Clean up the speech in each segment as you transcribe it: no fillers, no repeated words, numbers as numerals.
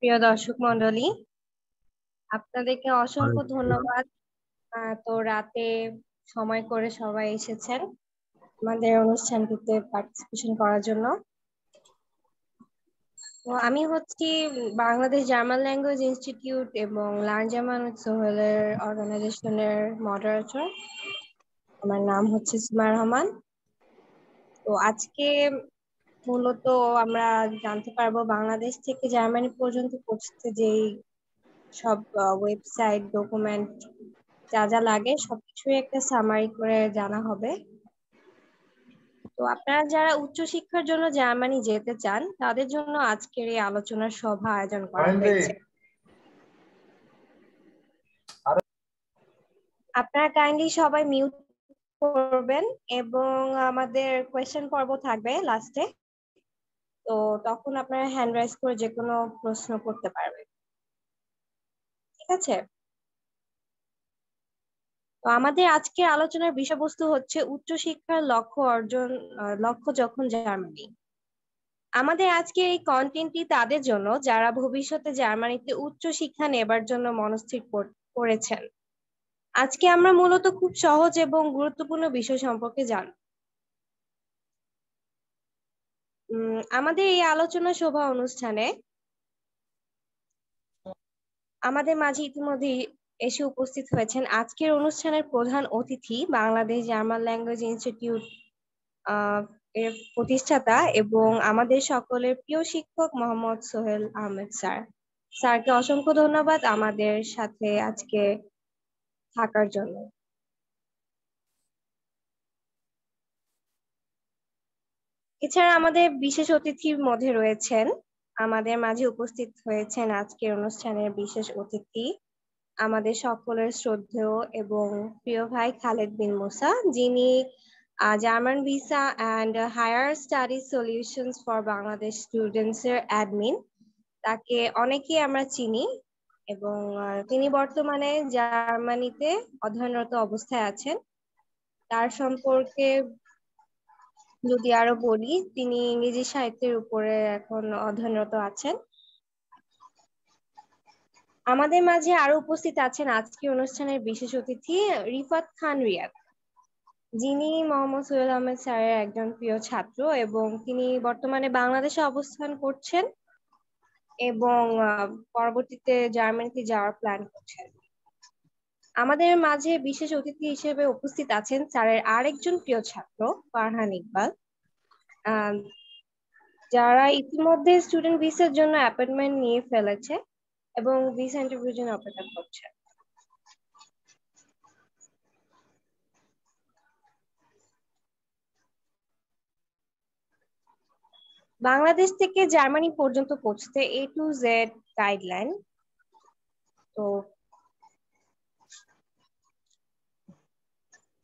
প্রিয় দর্শক মণ্ডলী, আপনাদেরকে অসংখ্য ধন্যবাদ। তো রাতে সময় করে সবাই এসেছেন আমাদের অনুষ্ঠানটিতে পার্টিসিপেশন করার জন্য। তো আমি হচ্ছি বাংলাদেশ জার্মান ল্যাঙ্গুয়েজ ইনস্টিটিউট এবং লার্ন জার্মান উইথ সোহেলের অর্গানাইজেশনের মডারেটর। আমার নাম হচ্ছে সুমা রহমান। তো আজকে মূলত আমরা জানতে পারবো বাংলাদেশ থেকে জার্মানি পর্যন্ত পৌঁছতে যেই সব ওয়েবসাইট ডকুমেন্ট যা যা লাগে সবকিছুই একটা সামারি করে জানা হবে। তো আপনারা যারা উচ্চশিক্ষার জন্য জার্মানি যেতে চান তাদের জন্য আজকের এই আলোচনা সভা আয়োজন করা হয়েছে। আপনারা কাইন্ডলি সবাই মিউট করবেন এবং আমাদের কোয়েশ্চেন পর্ব থাকবে লাস্টে। তো তখন আপনারা হ্যান্ড রাইজ করে যে কোনো প্রশ্ন করতে পারবেন, ঠিক আছে? তো আমাদের আজকের আলোচনার বিষয়বস্তু হচ্ছে উচ্চশিক্ষার লক্ষ্য যখন জার্মানি। আমাদের আজকের এই কন্টেন্টটি তাদের জন্য যারা ভবিষ্যতে জার্মানিতে উচ্চশিক্ষা নেবার জন্য মনস্থির করেছেন। আজকে আমরা মূলত খুব সহজ এবং গুরুত্বপূর্ণ বিষয় সম্পর্কে জানব। আমাদের এই আলোচনা সভা অনুষ্ঠানে আমাদের মাঝে ইতিমধ্যে এসে উপস্থিত হয়েছেন আজকের অনুষ্ঠানের প্রধান অতিথি, বাংলাদেশ জার্মান ল্যাঙ্গুয়েজ ইনস্টিটিউট এর প্রতিষ্ঠাতা এবং আমাদের সকলের প্রিয় শিক্ষক মোহাম্মদ সোহেল আহমেদ স্যার। স্যারকে অসংখ্য ধন্যবাদ আমাদের সাথে আজকে থাকার জন্য। এছাড়া আমাদের বিশেষ অতিথির মধ্যে রয়েছেন, আমাদের মাঝে উপস্থিত হয়েছেন আজকের অনুষ্ঠানের বিশেষ অতিথি, আমাদের সকলের শ্রদ্ধেয় এবং প্রিয় ভাই খালেদ বিন মুসা, যিনি German visa and higher study solutions for Bangladesh students এর অ্যাডমিন। তাকে অনেকেই আমরা চিনি এবং তিনি বর্তমানে জার্মানিতে অধ্যয়নরত অবস্থায় আছেন। তার সম্পর্কে যদি আরো বলি, তিনি ইংরেজি সাহিত্যের উপরে এখন অধ্যয়নরত আছেন। আমাদের মাঝে আরো উপস্থিত আছেন আজকের অনুষ্ঠানের বিশেষ অতিথি রিফাত খান রিয়াদ, যিনি মোহাম্মদ সোহেল আহমেদ স্যারের একজন প্রিয় ছাত্র এবং তিনি বর্তমানে বাংলাদেশে অবস্থান করছেন এবং পরবর্তীতে জার্মানিতে যাওয়ার প্ল্যান করছেন। আমাদের মাঝে বিশেষ অতিথি হিসেবে উপস্থিত আছেন স্যারের আরেকজন প্রিয় ছাত্র ফারহান ইকবাল, যারা ইতিমধ্যে স্টুডেন্ট ভিসার জন্য অ্যাপয়েন্টমেন্ট নিয়ে ফেলেছে এবং ভিসা ইন্টারভিউর জন্য অপেক্ষা করছে। বাংলাদেশ থেকে জার্মানি পর্যন্ত পৌঁছতে A to Z গাইডলাইন। তো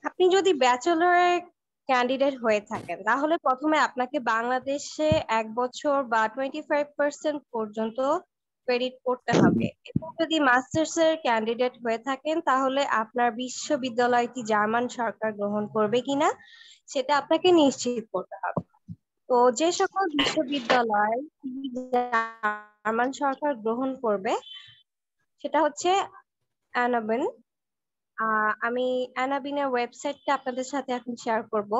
আপনি যদি ব্যাচেলর ক্যান্ডিডেট হয়ে থাকেন তাহলে প্রথমে আপনাকে বাংলাদেশে 1 বছর বা 25% পর্যন্ত ক্রেডিট করতে হবে এবং যদি মাস্টার্স এর ক্যান্ডিডেট হয়ে থাকেন তাহলে আপনার বিশ্ববিদ্যালয়টি জার্মান সরকার গ্রহণ করবে কিনা সেটা আপনাকে নিশ্চিত করতে হবে। তো যে সকল বিশ্ববিদ্যালয় জার্মান সরকার গ্রহণ করবে সেটা হচ্ছে অ্যানাবেন। আমি অ্যানাবিনের ওয়েবসাইটটা আপনাদের সাথে এখন শেয়ার করব।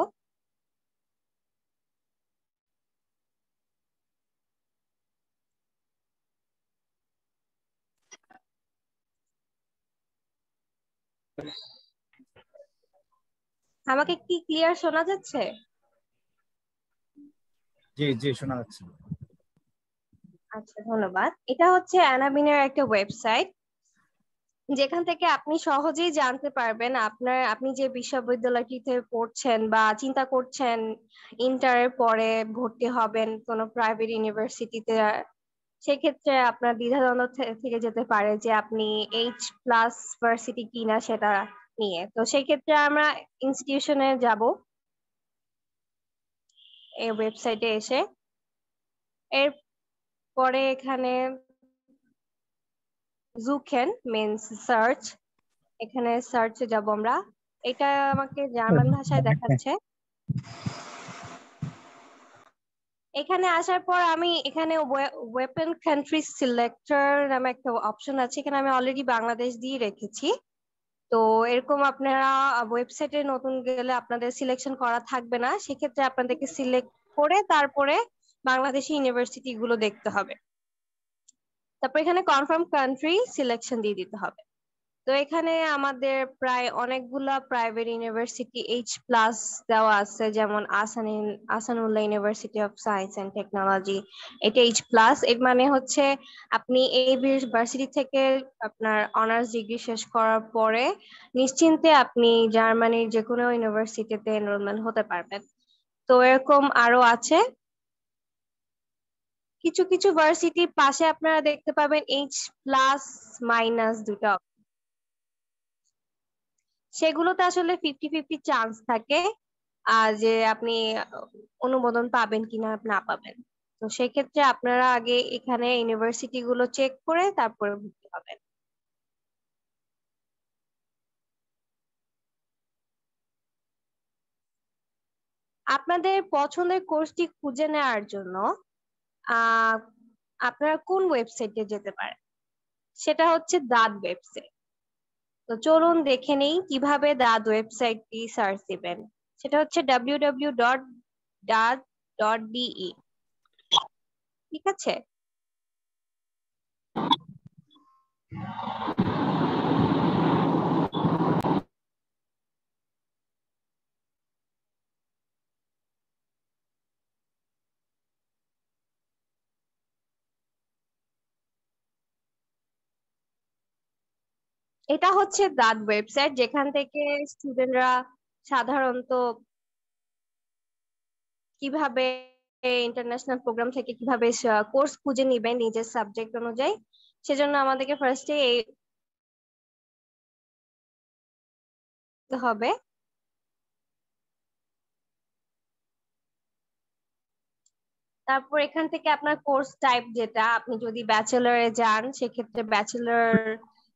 আমাকে কি ক্লিয়ার শোনা যাচ্ছে? জি জি শোনা যাচ্ছে। আচ্ছা, ধন্যবাদ। এটা হচ্ছে অ্যানাবিনের একটা ওয়েবসাইট যেখান থেকে আপনি সহজেই জানতে পারবেন আপনি যে বিশ্ববিদ্যালয়টিতে পড়ছেন বা চিন্তা করছেন ইন্টারের পরে ভর্তি হবেন কোনো প্রাইভেট ইউনিভার্সিটিতে, সেক্ষেত্রে আপনার দ্বিধাদ্বন্দ্ব থেকে যেতে পারে যে আপনি H+ ভার্সিটি কিনা সেটা নিয়ে। তো সেই ক্ষেত্রে আমরা ইনস্টিটিউশনে যাব এই ওয়েবসাইটে এসে, এর পরে এখানে জুখেন মিন্স সার্চ, এখানে সার্চে যাব আমরা। এটা আমাকে জার্মান ভাষায় দেখাচ্ছে। এখানে আসার পর আমি এখানে ওয়েপন কান্ট্রি সিলেক্টর নামে একটা অপশন আছে, এখানে আমি অলরেডি বাংলাদেশ দিয়ে রেখেছি। তো এরকম আপনারা ওয়েবসাইটে নতুন গেলে আপনাদের সিলেকশন করা থাকবে না, সেক্ষেত্রে আপনাদেরকে সিলেক্ট করে তারপরে বাংলাদেশি ইউনিভার্সিটি গুলো দেখতে হবে। তারপর এখানে কনফার্ম কান্ট্রি সিলেকশন দিয়ে দিতে হবে। তো এখানে আমাদের প্রায় অনেকগুলা প্রাইভেট ইউনিভার্সিটি H+ দেওয়া আছে, যেমন Ahsanullah university of science and technology, এটা H+। এর মানে হচ্ছে আপনি এই ইউনিভার্সিটি থেকে আপনার অনার্স ডিগ্রি শেষ করার পরে নিশ্চিন্তে আপনি জার্মানির যে কোনো ইউনিভার্সিটিতে এনরোলমেন্ট হতে পারবেন। তো এরকম আরো আছে কিছু কিছু ভার্সিটির পাশে আপনারা দেখতে পাবেন H+- দুটো, সেগুলোতে আসলে 50-50 চান্স থাকে যে আপনি অনুমোদন পাবেন কিনা না পাবেন। তো সেক্ষেত্রে আপনারা আগে এখানে ইউনিভার্সিটি গুলো চেক করে তারপরে ভর্তি হবেন। আপনাদের পছন্দের কোর্সটি খুঁজে নেওয়ার জন্য আহ আপনারা কোন ওয়েবসাইটে যেতে পারেন, সেটা হচ্ছে দাদ ওয়েবসাইট। তো চলুন দেখে নেই কিভাবে দাদ ওয়েবসাইটটি সার্চ দিবেন। সেটা হচ্ছে www.dad.de। ঠিক আছে, এটা হচ্ছে দাদ ওয়েবসাইট, যেখান থেকে স্টুডেন্টরা সাধারণত কিভাবে ইন্টারন্যাশনাল প্রোগ্রাম থেকে কিভাবে কোর্স খুঁজে নিবে নিজের সাবজেক্ট অনুযায়ী। সেজন্য আমাদেরকে ফার্স্টে এই হবে। তারপর এখান থেকে আপনার কোর্স টাইপ, যেটা আপনি যদি ব্যাচেলরে যান সেক্ষেত্রে ব্যাচেলর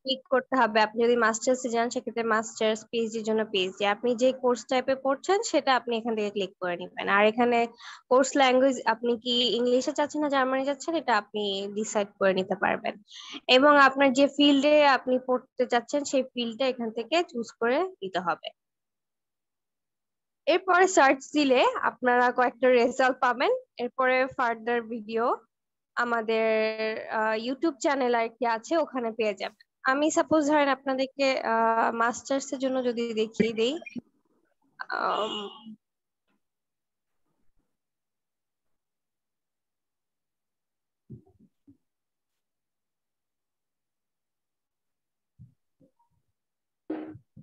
ক্লিক করতে হবে, আপনি যদি মাস্টার্সে যান সেক্ষেত্রে মাস্টার্স, পিএইচডির জন্য পিএইচডি। আপনি যে কোর্স টাইপে পড়ছেন সেটা আপনি এখান থেকে ক্লিক করে নেবেন। আর এখানে কোর্স ল্যাঙ্গুয়েজ আপনি কি ইংলিশে চাচ্ছেন না জার্মানি যাচ্ছেন এটা আপনি ডিসাইড করে নিতে পারবেন। এবং আপনার যে ফিল্ডে আপনি পড়তে চাচ্ছেন সেই ফিল্ডটা এখান থেকে চুজ করে দিতে হবে। এরপরে সার্চ দিলে আপনারা কয়েকটা রেজাল্ট পাবেন। এরপরে ফার্দার ভিডিও আমাদের ইউটিউব চ্যানেল আর কি আছে ওখানে পেয়ে যাবেন। আমি সাপোজ ধরেন আপনাদেরকে মাস্টার্স এর জন্য যদি দেখিয়ে দেই, আম,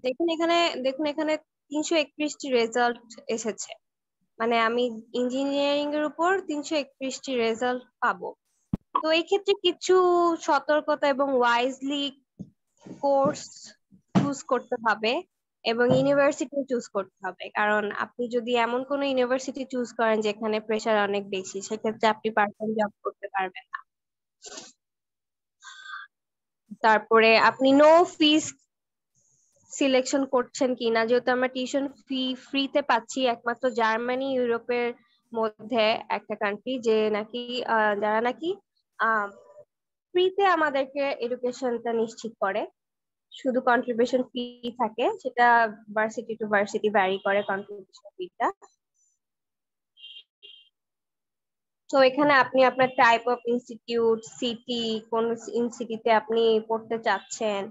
দেখুন এখানে, দেখুন এখানে 331টি রেজাল্ট এসেছে। মানে আমি ইঞ্জিনিয়ারিং এর উপর 331টি রেজাল্ট পাবো। তো এই ক্ষেত্রে কিছু সতর্কতা এবং ওয়াইজলি কোর্স চুজ করতে হবে এবং ইউনিভার্সিটি চুজ করতে হবে, কারণ আপনি যদি এমন কোনো ইউনিভার্সিটি চুজ করেন যেখানে প্রেশার অনেক বেশি সেক্ষেত্রে আপনি পার্ট টাইম জব করতে পারবেন না। তারপরে আপনি নো ফিস সিলেকশন করছেন কিনা, যেহেতু আমরা টিউশন ফি ফ্রিতে পাচ্ছি, একমাত্র জার্মানি ইউরোপের মধ্যে একটা কান্ট্রি যে নাকি যারা নাকি ফ্রিতে আমাদেরকে এডুকেশনটা নিশ্চিত করে। শুধু কন্ট্রিবিউশন ফি থাকে, সেটা ভার্সিটি টু ভার্সিটি ভ্যারি করে কন্ট্রিবিউশন ফিটা। তো এখানে আপনি আপনার টাইপ অফ ইনস্টিটিউট, সিটি, কোন সিটিতে আপনি পড়তে চাচ্ছেন,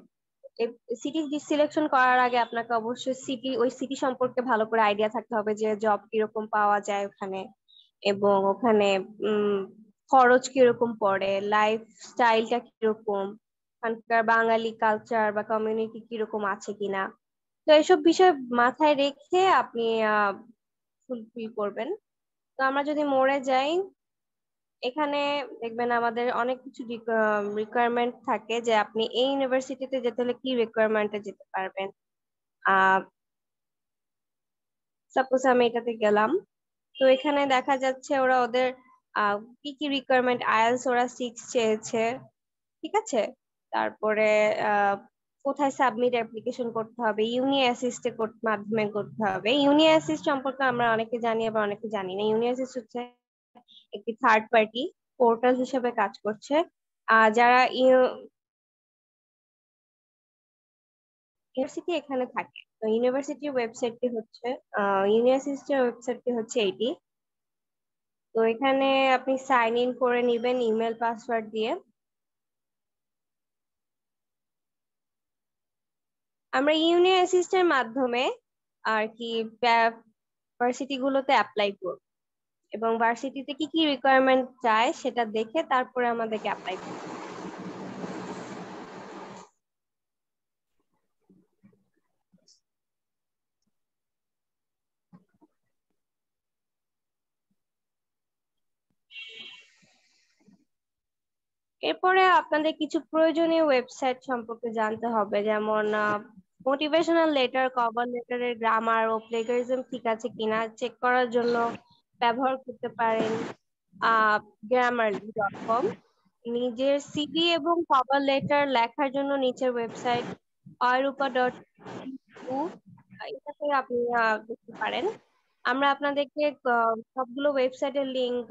সিটি সিলেকশন করার আগে আপনাকে অবশ্যই ওই সিটি সম্পর্কে ভালো করে আইডিয়া থাকতে হবে যে জব কিরকম পাওয়া যায় ওখানে, এবং ওখানে উম খরচ কিরকম পড়ে, লাইফ স্টাইলটা কিরকম, ওখানকার বাঙালি কালচার বা কমিউনিটি কিরকম আছে কিনা। তো এইসব বিষয় মাথায় রেখে আপনি ফুলফিল করবেন। তো আমরা যদি মোড়ে যাই, এখানে দেখবেন আমাদের অনেক কিছু রিকোয়ারমেন্ট থাকে যে আপনি এই ইউনিভার্সিটিতে যেতে হলে কি রিকোয়ারমেন্টে যেতে পারবেন। আহ সাপোজ আমি এটাতে গেলাম, তো এখানে দেখা যাচ্ছে ওরা ওদের কি কি রিকোয়ারমেন্ট, আইএলটিএস ওরা 6 চেয়েছে। ঠিক আছে, তারপরে আহ কোথায় সাবমিট অ্যাপ্লিকেশন করতে হবে, ইউনি অ্যাসিস্টের মাধ্যমে করতে হবে। ইউনি অ্যাসিস্ট সম্পর্কে আমরা অনেকে জানি আবার অনেকে জানি না। ইউনি অ্যাসিস্ট হচ্ছে একটি থার্ড পার্টি পোর্টাল হিসেবে কাজ করছে। যারা ইউনিভার্সিটি এখানে থাকে, তো ইউনিভার্সিটির ওয়েবসাইটটি হচ্ছে ইউনিভার্সিটির ওয়েবসাইটটি হচ্ছে এইটি। তো এখানে আপনি সাইন ইন করে নিবেন ইমেল পাসওয়ার্ড দিয়ে। আমরা ইউনি অ্যাসিস্টের মাধ্যমে আর কি ভার্সিটি গুলোতে অ্যাপ্লাই করব, এবং ভার্সিটিতে কি কি রিকোয়ারমেন্ট চায় সেটা দেখে তারপরে আমাদেরকে অ্যাপ্লাই করব। এরপরে আপনাদের কিছু প্রয়োজনীয় ওয়েবসাইট সম্পর্কে জানতে হবে, যেমন মোটিভেশনাল লেটার, কভার লেটারের গ্রামার ও প্লেগারিজম ঠিক আছে কিনা চেক করার জন্য ব্যবহার করতে পারেন grammarly.com। নিজের সিভি এবং কভার লেটার লেখার জন্য নিচের ওয়েবসাইট অয়রূপা.edu, এটাতে আপনি দেখতে পারেন। আমরা আপনাদেরকে সবগুলো ওয়েবসাইটের লিংক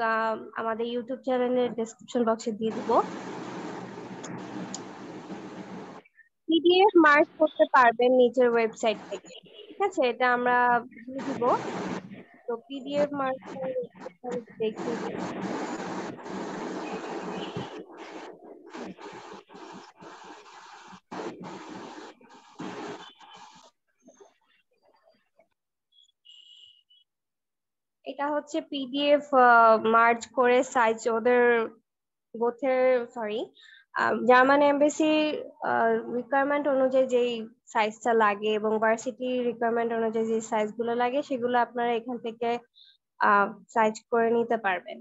আমাদের ইউটিউব চ্যানেলের ডেসক্রিপশন বক্সে দিয়ে দিব। পিডিএফ মার্ক করতে পারবেন নিচের ওয়েবসাইট থেকে, ঠিক আছে? এটা আমরা দিয়ে দিব। তো পিডিএফ মার্ক দেখিয়ে দিই। এটা হচ্ছে পিডিএফ মার্জ করে সাইজ ওদের বোথের সরি জার্মান এমবেসি রিকোয়ারমেন্ট অনুযায়ী যেই সাইজটা লাগে এবং ভার্সিটি রিকোয়ারমেন্ট অনুযায়ী যে সাইজ গুলো লাগে সেগুলো আপনারা এখান থেকে সাইজ করে নিতে পারবেন।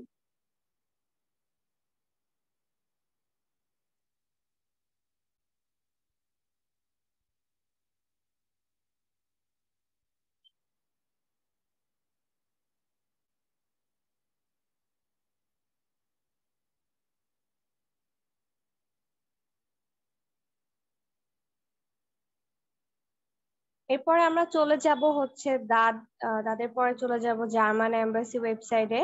এরপরে আমরা চলে যাব হচ্ছে তাদের পরে চলে যাব জার্মান এমবাসি ওয়েবসাইটে।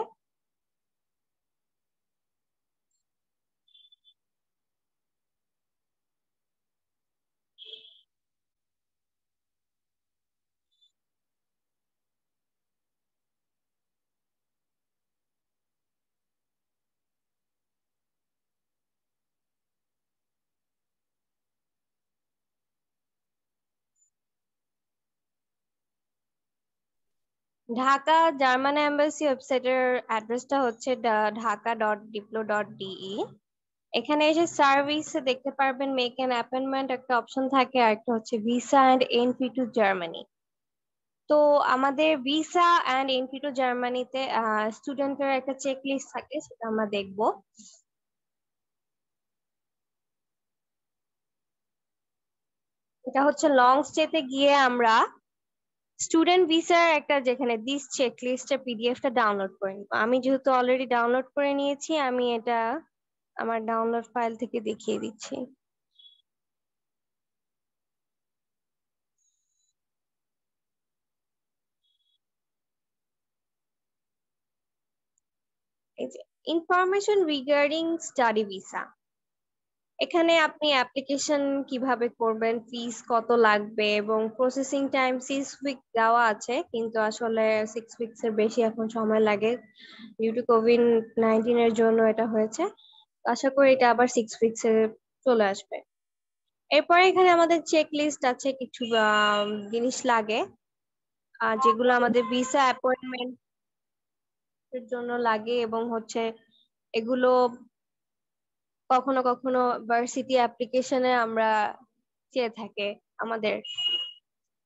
ঢাকা জার্মান এম্বাসি ওয়েবসাইটের অ্যাড্রেসটা হচ্ছে dhaka.diplo.de। এখানে এসে সার্ভিস দেখতে পারবেন মেক অ্যান অ্যাপয়েন্টমেন্ট একটা অপশন থাকে, আর একটা হচ্ছে visa and entry two Germany. তো আমাদের ভিসা অ্যান্ড এন্ট্রি টু জার্মানিতে স্টুডেন্টের একটা চেক লিস্ট থাকে, সেটা আমরা দেখব। এটা হচ্ছে লং স্টেতে গিয়ে আমরা স্টুডেন্ট ভিসার একটা যেখানে দিস চেক লিস্টের পিডিএফটা ডাউনলোড করে নিব। আমি যেহেতু অলরেডি ডাউনলোড করে নিয়েছি, আমি এটা আমার ডাউনলোড ফাইল থেকে দেখিয়ে দিচ্ছি। এই যে ইনফরমেশন রিগার্ডিং স্টাডি ভিসা, এখানে আপনি অ্যাপ্লিকেশন কিভাবে করবেন, ফিস কত লাগবে, এবং প্রসেসিং টাইম 6 উইক দেওয়া আছে, কিন্তু আসলে 6 উইকস এর বেশি এখন সময় লাগে ডিউ টু কোভিড-19 এর জন্য এটা হয়েছে। আশা করি এটা আবার 6 উইকস এ চলে আসবে। এরপরে এখানে আমাদের চেক লিস্ট আছে, কিছু জিনিস লাগে যেগুলো আমাদের ভিসা অ্যাপয়েন্টমেন্ট এর জন্য লাগে, এবং হচ্ছে এগুলো কখনো কখনো ভার্সিটি অ্যাপ্লিকেশনে আমরা চেয়ে থাকে আমাদের।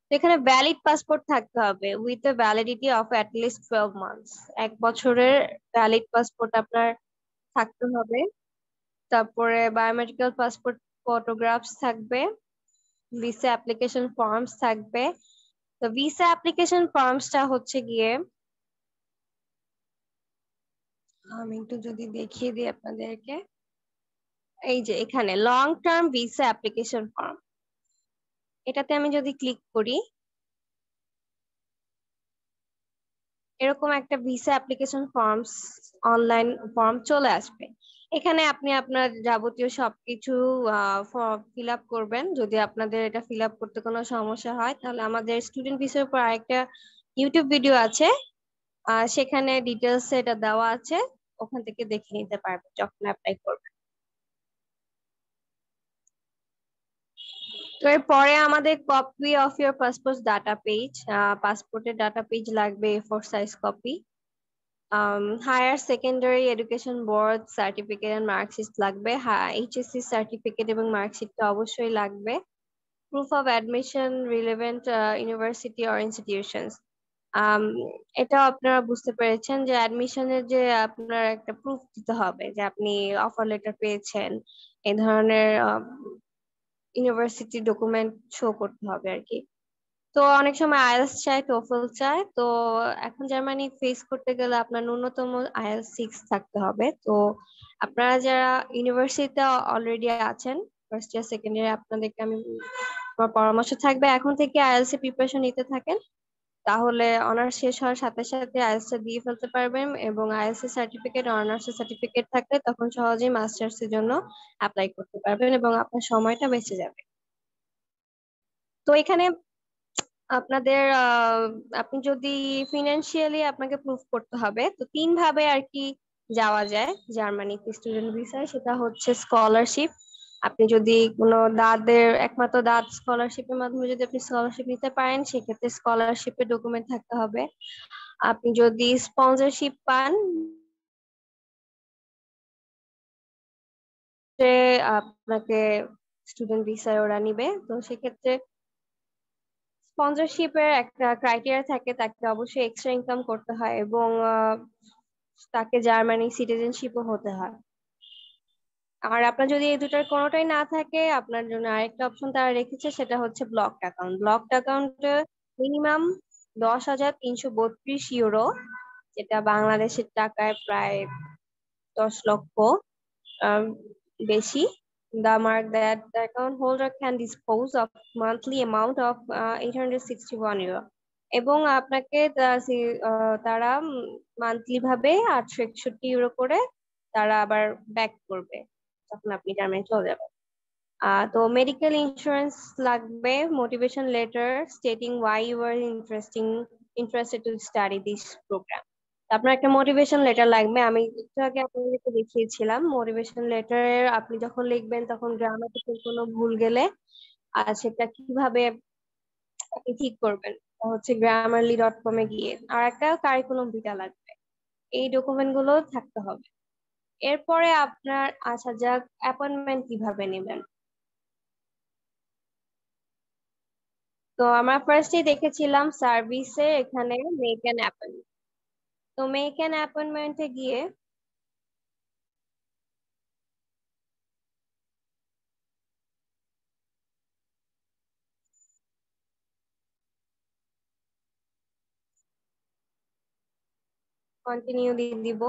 তো এখানে ভ্যালিড পাসপোর্ট থাকতে হবে with a validity of at least 12 months. 1 বছরের ভ্যালিড পাসপোর্ট আপনার থাকতে হবে। তারপরে বায়োমেট্রিক্যাল পাসপোর্ট ফটোগ্রাফস থাকবে, ভিসা অ্যাপ্লিকেশন ফর্মস থাকবে। তো ভিসা অ্যাপ্লিকেশন ফর্মসটা হচ্ছে গিয়ে, আমি একটু যদি দেখিয়ে দিই আপনাদেরকে, এই যে এখানে long term visa application form, এটাতে আমি যদি ক্লিক করি এরকম একটা visa application forms online form চলে আসবে। এখানে আপনি আপনার যাবতীয় সবকিছু ফিল আপ করবেন। যদি আপনাদের এটা ফিল আপ করতে কোনো সমস্যা হয় তাহলে আমাদের স্টুডেন্ট ভিসার উপর আরেকটা ইউটিউব ভিডিও আছে, সেখানে ডিটেলস এটা দেওয়া আছে, ওখান থেকে দেখে নিতে পারবেন যখন অ্যাপ্লাই করবেন। তো এরপরে আমাদের copy of your passport data page, পাসপোর্টের ডাটা পেজ লাগবে A4 size copy. Higher secondary education board certificate and marksheet লাগবে, এইচএসসি সার্টিফিকেট এবং মার্কশিটটা অবশ্যই লাগবে। Proof of admission relevant university or institutions. এটা আপনারা বুঝতে পেরেছেন যে অ্যাডমিশনের যে আপনার একটা প্রুফ দিতে হবে যে আপনি অফার লেটার পেয়েছেন, এই ধরনের ইউনিভার্সিটি ডকুমেন্ট শো করতে হবে আর কি। তো অনেক সময় আইএলটিএস চায়, টোফেল চায়। তো এখন জার্মানি ফেস করতে গেলে আপনার ন্যূনতম IELTS 6 থাকতে হবে। তো আপনারা যারা ইউনিভার্সিটিতে অলরেডি আছেন ফার্স্ট ইয়ার সেকেন্ড ইয়ার, আপনাদেরকে আমার পরামর্শ থাকবে এখন থেকে আইএলটিএস এর প্রিপারেশন নিতে থাকেন। তাহলে অনার্স শেষ হওয়ার সাথে সাথে আইএলটিএস টা দিয়ে ফেলতে পারবেন, এবং আইএলটিএস এর সার্টিফিকেট, অনার্স এর সার্টিফিকেট থাকলে তখন সহজেই মাস্টার্স এর জন্য অ্যাপ্লাই করতে পারবেন এবং আপনার সময়টা বেঁচে যাবে। তো এখানে আপনাদের আপনি যদি ফিনান্সিয়ালি আপনাকে প্রুফ করতে হবে, তো তিন ভাবে আর কি যাওয়া যায় জার্মানিতে স্টুডেন্ট ভিসায়। সেটা হচ্ছে স্কলারশিপ। আপনি যদি কোনো দাদের একমাত্র দাদ স্কলারশিপের মাধ্যমে যদি আপনি স্কলারশিপ নিতে পারেন, সেক্ষেত্রে স্কলারশিপের ডকুমেন্ট থাকতে হবে। আপনি যদি স্পন্সরশিপ পান, সে আপনাকে স্টুডেন্ট ভিসায় ওরা নিবে। তো সেক্ষেত্রে স্পন্সরশিপের একটা ক্রাইটেরিয়া থাকে, তাকে অবশ্যই এক্সট্রা ইনকাম করতে হয় এবং তাকে জার্মানি সিটিজেনশিপও হতে হয়। আর আপনার যদি এই দুটার কোনোটাই না থাকে, আপনার জন্য আরেকটা অপশন তারা রেখেছে, সেটা হচ্ছে ব্লকড অ্যাকাউন্ট। ব্লকড অ্যাকাউন্টে মিনিমাম 10,332 ইউরো, যেটা বাংলাদেশের টাকায় প্রায় 10 লক্ষ বেশি। The mark that the account holder can dispose of monthly amount of 861 euro, এবং আপনাকে তারা মান্থলি ভাবে 861 ইউরো করে তারা আবার ব্যাক করবে যখন আপনি জার্মানি চলে যাবেন। তো মেডিকেল ইন্স্যুরেন্স লাগবে, motivation letter stating why you are interested to study this program. আপনার একটা মোটিভেশন লেটার লাগবে। আমি একটু আগে আপনাদেরকে দেখিয়েছিলাম মোটিভেশন লেটার আপনি যখন লিখবেন তখন গ্রামাটিক্যাল কোনো ভুল গেলে সেটা কিভাবে আপনি ঠিক করবেন, তা হচ্ছে grammarly.com এ গিয়ে। আর একটা কারিকুলাম ভিটা লাগবে। এই ডকুমেন্ট গুলো থাকতে হবে। এরপরে আপনার আসা যাক অ্যাপয়েন্টমেন্ট কিভাবে নেবেন। তো আমরা ফার্স্টে দেখেছিলাম সার্ভিসে এখানে মেক অ্যান অ্যাপয়েন্টমেন্ট। তো মেক অ্যান অ্যাপয়েন্টমেন্টে গিয়ে কন্টিনিউ দিয়ে দিব।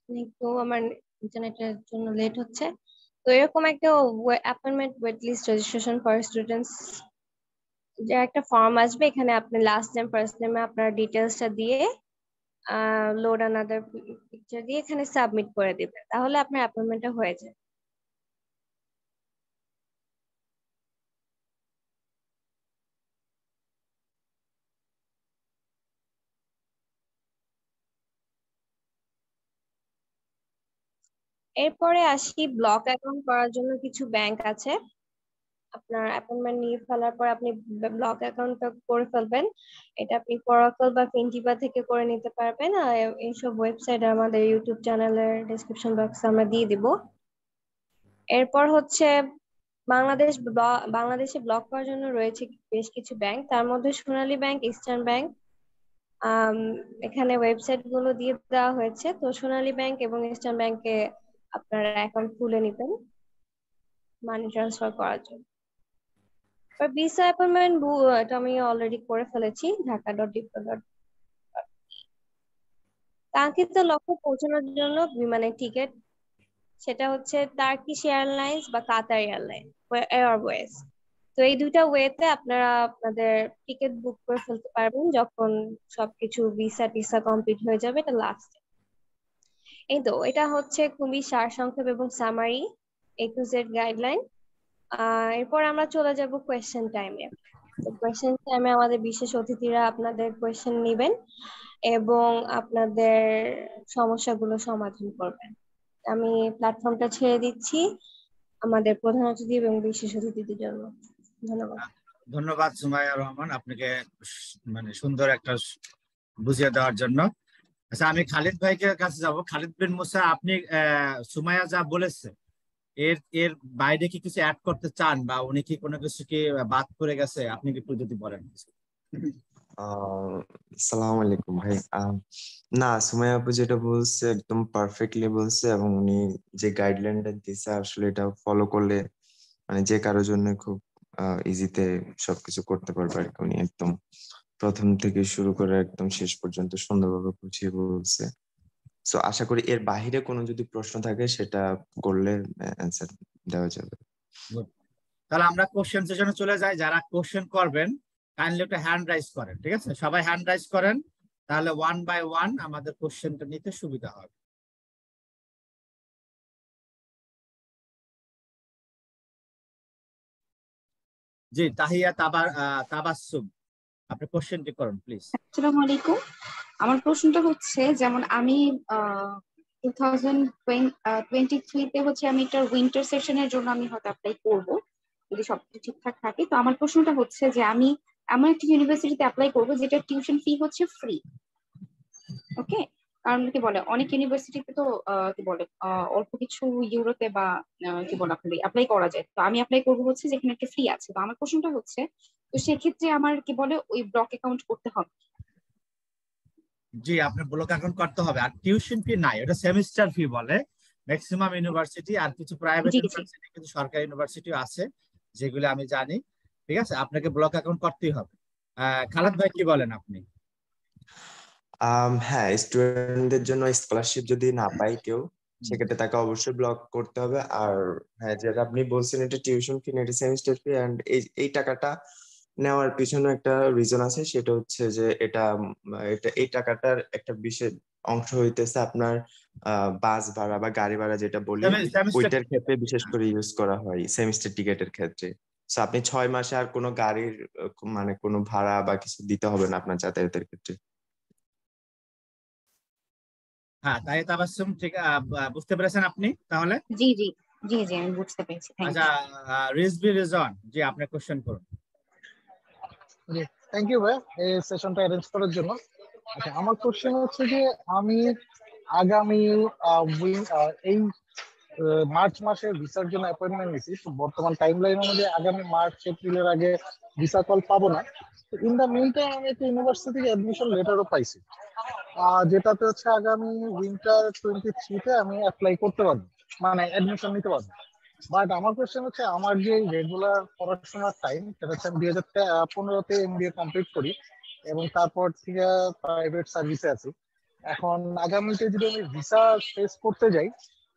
একটু আমার ইন্টারনেটের জন্য লেট হচ্ছে। তো এরকম একটা appointment wait list registration for students যে একটা ফর্ম আসবে, এখানে আপনি লাস্ট নেম ফার্স্ট নেমে আপনার ডিটেলসটা দিয়ে লোড আনাদার পিকচার দিয়ে এখানে সাবমিট করে দিবেন, তাহলে আপনার অ্যাপয়েন্টমেন্টটা হয়ে যায়। এরপরে আসি, ব্লক অ্যাকাউন্ট করার জন্য কিছু ব্যাংক আছে। আপনার অ্যাপয়েন্টমেন্ট নিয়ে ফেলার পর আপনি ব্লক অ্যাকাউন্টটা করে ফেলবেন। এটা আপনি কোরাকল বা ফিনটিপা থেকে করে নিতে পারবেন। আর এইসব ওয়েবসাইট আমাদের ইউটিউব চ্যানেলের ডেসক্রিপশন বক্সে আমরা দিয়ে দিব। এরপর হচ্ছে বাংলাদেশে ব্লক করার জন্য রয়েছে বেশ কিছু ব্যাংক, তার মধ্যে সোনালী ব্যাংক, ইস্টার্ন ব্যাংক। এখানে ওয়েবসাইট গুলো দিয়ে দেওয়া হয়েছে। তো সোনালী ব্যাংক এবং ইস্টার্ন ব্যাংকে আপনারা অ্যাকাউন্ট খুলে নিবেন মানি ট্রান্সফার করার জন্য। ভিসা অ্যাপয়েন্টমেন্ট এটা আমি অলরেডি করে ফেলেছি, ঢাকা.ডিপো. কাঙ্ক্ষিত লক্ষ্যে পৌঁছানোর জন্য বিমানের টিকিট, সেটা হচ্ছে টার্কিশ এয়ারলাইন্স বা কাতার এয়ারওয়েজ। তো এই দুইটা ওয়েতে আপনারা আপনাদের টিকিট বুক করে ফেলতে পারবেন যখন সবকিছু ভিসা টিসা কমপ্লিট হয়ে যাবে, এটা লাস্ট। এই তো এটা হচ্ছে খুবই সারসংক্ষেপ এবং summary A to Z guideline. এরপর আমরা চলে যাব কোয়েশ্চেন টাইমে। তো কোয়েশ্চেন টাইমে আমাদের বিশেষ অতিথিরা আপনাদের কোয়েশ্চেন নেবেন এবং আপনাদের সমস্যাগুলো সমাধান করবেন। আমি প্ল্যাটফর্মটা ছেড়ে দিচ্ছি আমাদের প্রধান অতিথি এবং বিশেষ অতিথিদের জন্য। ধন্যবাদ। ধন্যবাদ সুমাইয়া রহমান, আপনাকে মানে সুন্দর একটা বুঝিয়ে দেওয়ার জন্য। আচ্ছা, আমি খালিদ ভাইকে কাছে যাব। খালিদ বিন মুসা, আপনি সুমাইয়া যা বলেছে এর এর বাইরে কি কিছু অ্যাড করতে চান, বা উনি কি কোনো কিছু কি বাদ করে গেছে, আপনি কি একটু যদি বলেন। আসসালামু আলাইকুম ভাই। না, সুমাইয়া আপু যেটা বলছে একদম পারফেক্টলি বলছে, এবং উনি যে গাইডলাইনটা দিছে আসলে এটা ফলো করলে মানে যে কারোর জন্য খুব ইজিতে সবকিছু করতে পারবে আর কি। উনি একদম প্রথম থেকে শুরু করে একদম শেষ পর্যন্ত সুন্দরভাবে বুঝিয়ে বলছে। তো আশা করি এর বাহিরে কোনো যদি প্রশ্ন থাকে সেটা করলে অ্যান্সার দেওয়া যাবে। তাহলে আমরা কোশ্চেন সেশনে চলে যাই। যারা কোশ্চেন করবেন কাইন্ডলি একটা হ্যান্ড রাইজ করেন, ঠিক আছে? সবাই হ্যান্ড রাইজ করেন, তাহলে 1 by 1 আমাদের কোশ্চেনটা নিতে সুবিধা হবে। জি, তাহিয়া তাবাসসুম, আপনি কোশ্চেনটি করুন প্লিজ। আসসালামু আলাইকুম। আমার প্রশ্নটা হচ্ছে, যেমন আমি 2023-তে হচ্ছে আমি একটা উইন্টার সেশনের জন্য আমি হয়তো অ্যাপ্লাই করবো যদি সবকিছু ঠিকঠাক থাকে। তো আমার প্রশ্নটা হচ্ছে যে আমি এমন একটা ইউনিভার্সিটিতে অ্যাপ্লাই করবো যেটা টিউশন ফি হচ্ছে ফ্রি। ওকে, কারণ কি বলে অনেক ইউনিভার্সিটিতে তো কি বলে অল্প কিছু ইউরোতে বা কি বলে আপনি অ্যাপ্লাই করা যায়। তো আমি অ্যাপ্লাই করবো হচ্ছে যেখানে একটা ফ্রি আছে। তো আমার প্রশ্নটা হচ্ছে, তো সেক্ষেত্রে আমার কি বলে ওই ব্লক অ্যাকাউন্ট করতে হবে? জি, আপনার ব্লক অ্যাকাউন্ট করতে হবে। আর টিউশন ফি নাই, ওটা সেমিস্টার ফি বলে ম্যাক্সিমাম ইউনিভার্সিটি। আর কিছু প্রাইভেট জি জি। ইউনিভার্সিটি, কিছু সরকারি ইউনিভার্সিটিও আছে যেগুলো আমি জানি। ঠিক আছে, আপনাকে ব্লক অ্যাকাউন্ট করতেই হবে। খালেদ ভাই কি বলেন আপনি? হ্যাঁ, স্টুডেন্টদের জন্য স্কলারশিপ যদি না পায় কেউ, সেক্ষেত্রে তাকে অবশ্যই ব্লক করতে হবে। আর হ্যাঁ, যেটা আপনি বলছেন এটা টিউশন ফি না, এটা সেমিস্টার ফি। অ্যান্ড এই টাকাটা নেওয়ার পিছনে একটা রিজন আছে, সেটা হচ্ছে যে এই টাকাটার একটা বিশেষ অংশ হইতেছে আপনার বাস ভাড়া বা গাড়ি ভাড়া যেটা বলি, সেমিস্টার। ওইটার ক্ষেত্রে বিশেষ করে ইউজ করা হয় সেমিস্টার টিকেটের ক্ষেত্রে। তো আপনি 6 মাসে আর কোনো গাড়ির মানে কোনো ভাড়া বা কিছু দিতে হবে না আপনার যাতায়াতের ক্ষেত্রে। হ্যাঁ, তাই তাবাসসুম, ঠিক বুঝতে পেরেছেন আপনি তাহলে? জি জি। জি জি, আমি বুঝতে পেরেছি, থ্যাংক আচ্ছা, রিজভি রিজন, জি আপনি কোশ্চেন করুন। জি, থ্যাংক ইউ ভাই এই সেশনটা অ্যারেঞ্জ করার জন্য। আচ্ছা, আমার কোশ্চেন হচ্ছে যে আমি আগামী এই মার্চ মাসে ভিসার জন্য অ্যাপয়েন্টমেন্ট নিয়েছি। তো বর্তমান টাইম লাইন অনুযায়ী আগামী মার্চ এপ্রিলের আগে ভিসা কল পাবো না। তো ইন দ্য মিন টাইম আমি একটা ইউনিভার্সিটি অ্যাডমিশন লেটারও পাইছি, যেটাতে হচ্ছে আগামী উইন্টার 23-তে আমি অ্যাপ্লাই করতে পারবো, মানে অ্যাডমিশন নিতে পারবো। বাট আমার কোশ্চেন হচ্ছে, আমার যে রেগুলার পড়াশোনার টাইম সেটা হচ্ছে আমি 2015-তে MBA কমপ্লিট করি এবং তারপর থেকে প্রাইভেট সার্ভিসে আছি। এখন আগামীতে যদি আমি ভিসা ফেস করতে যাই,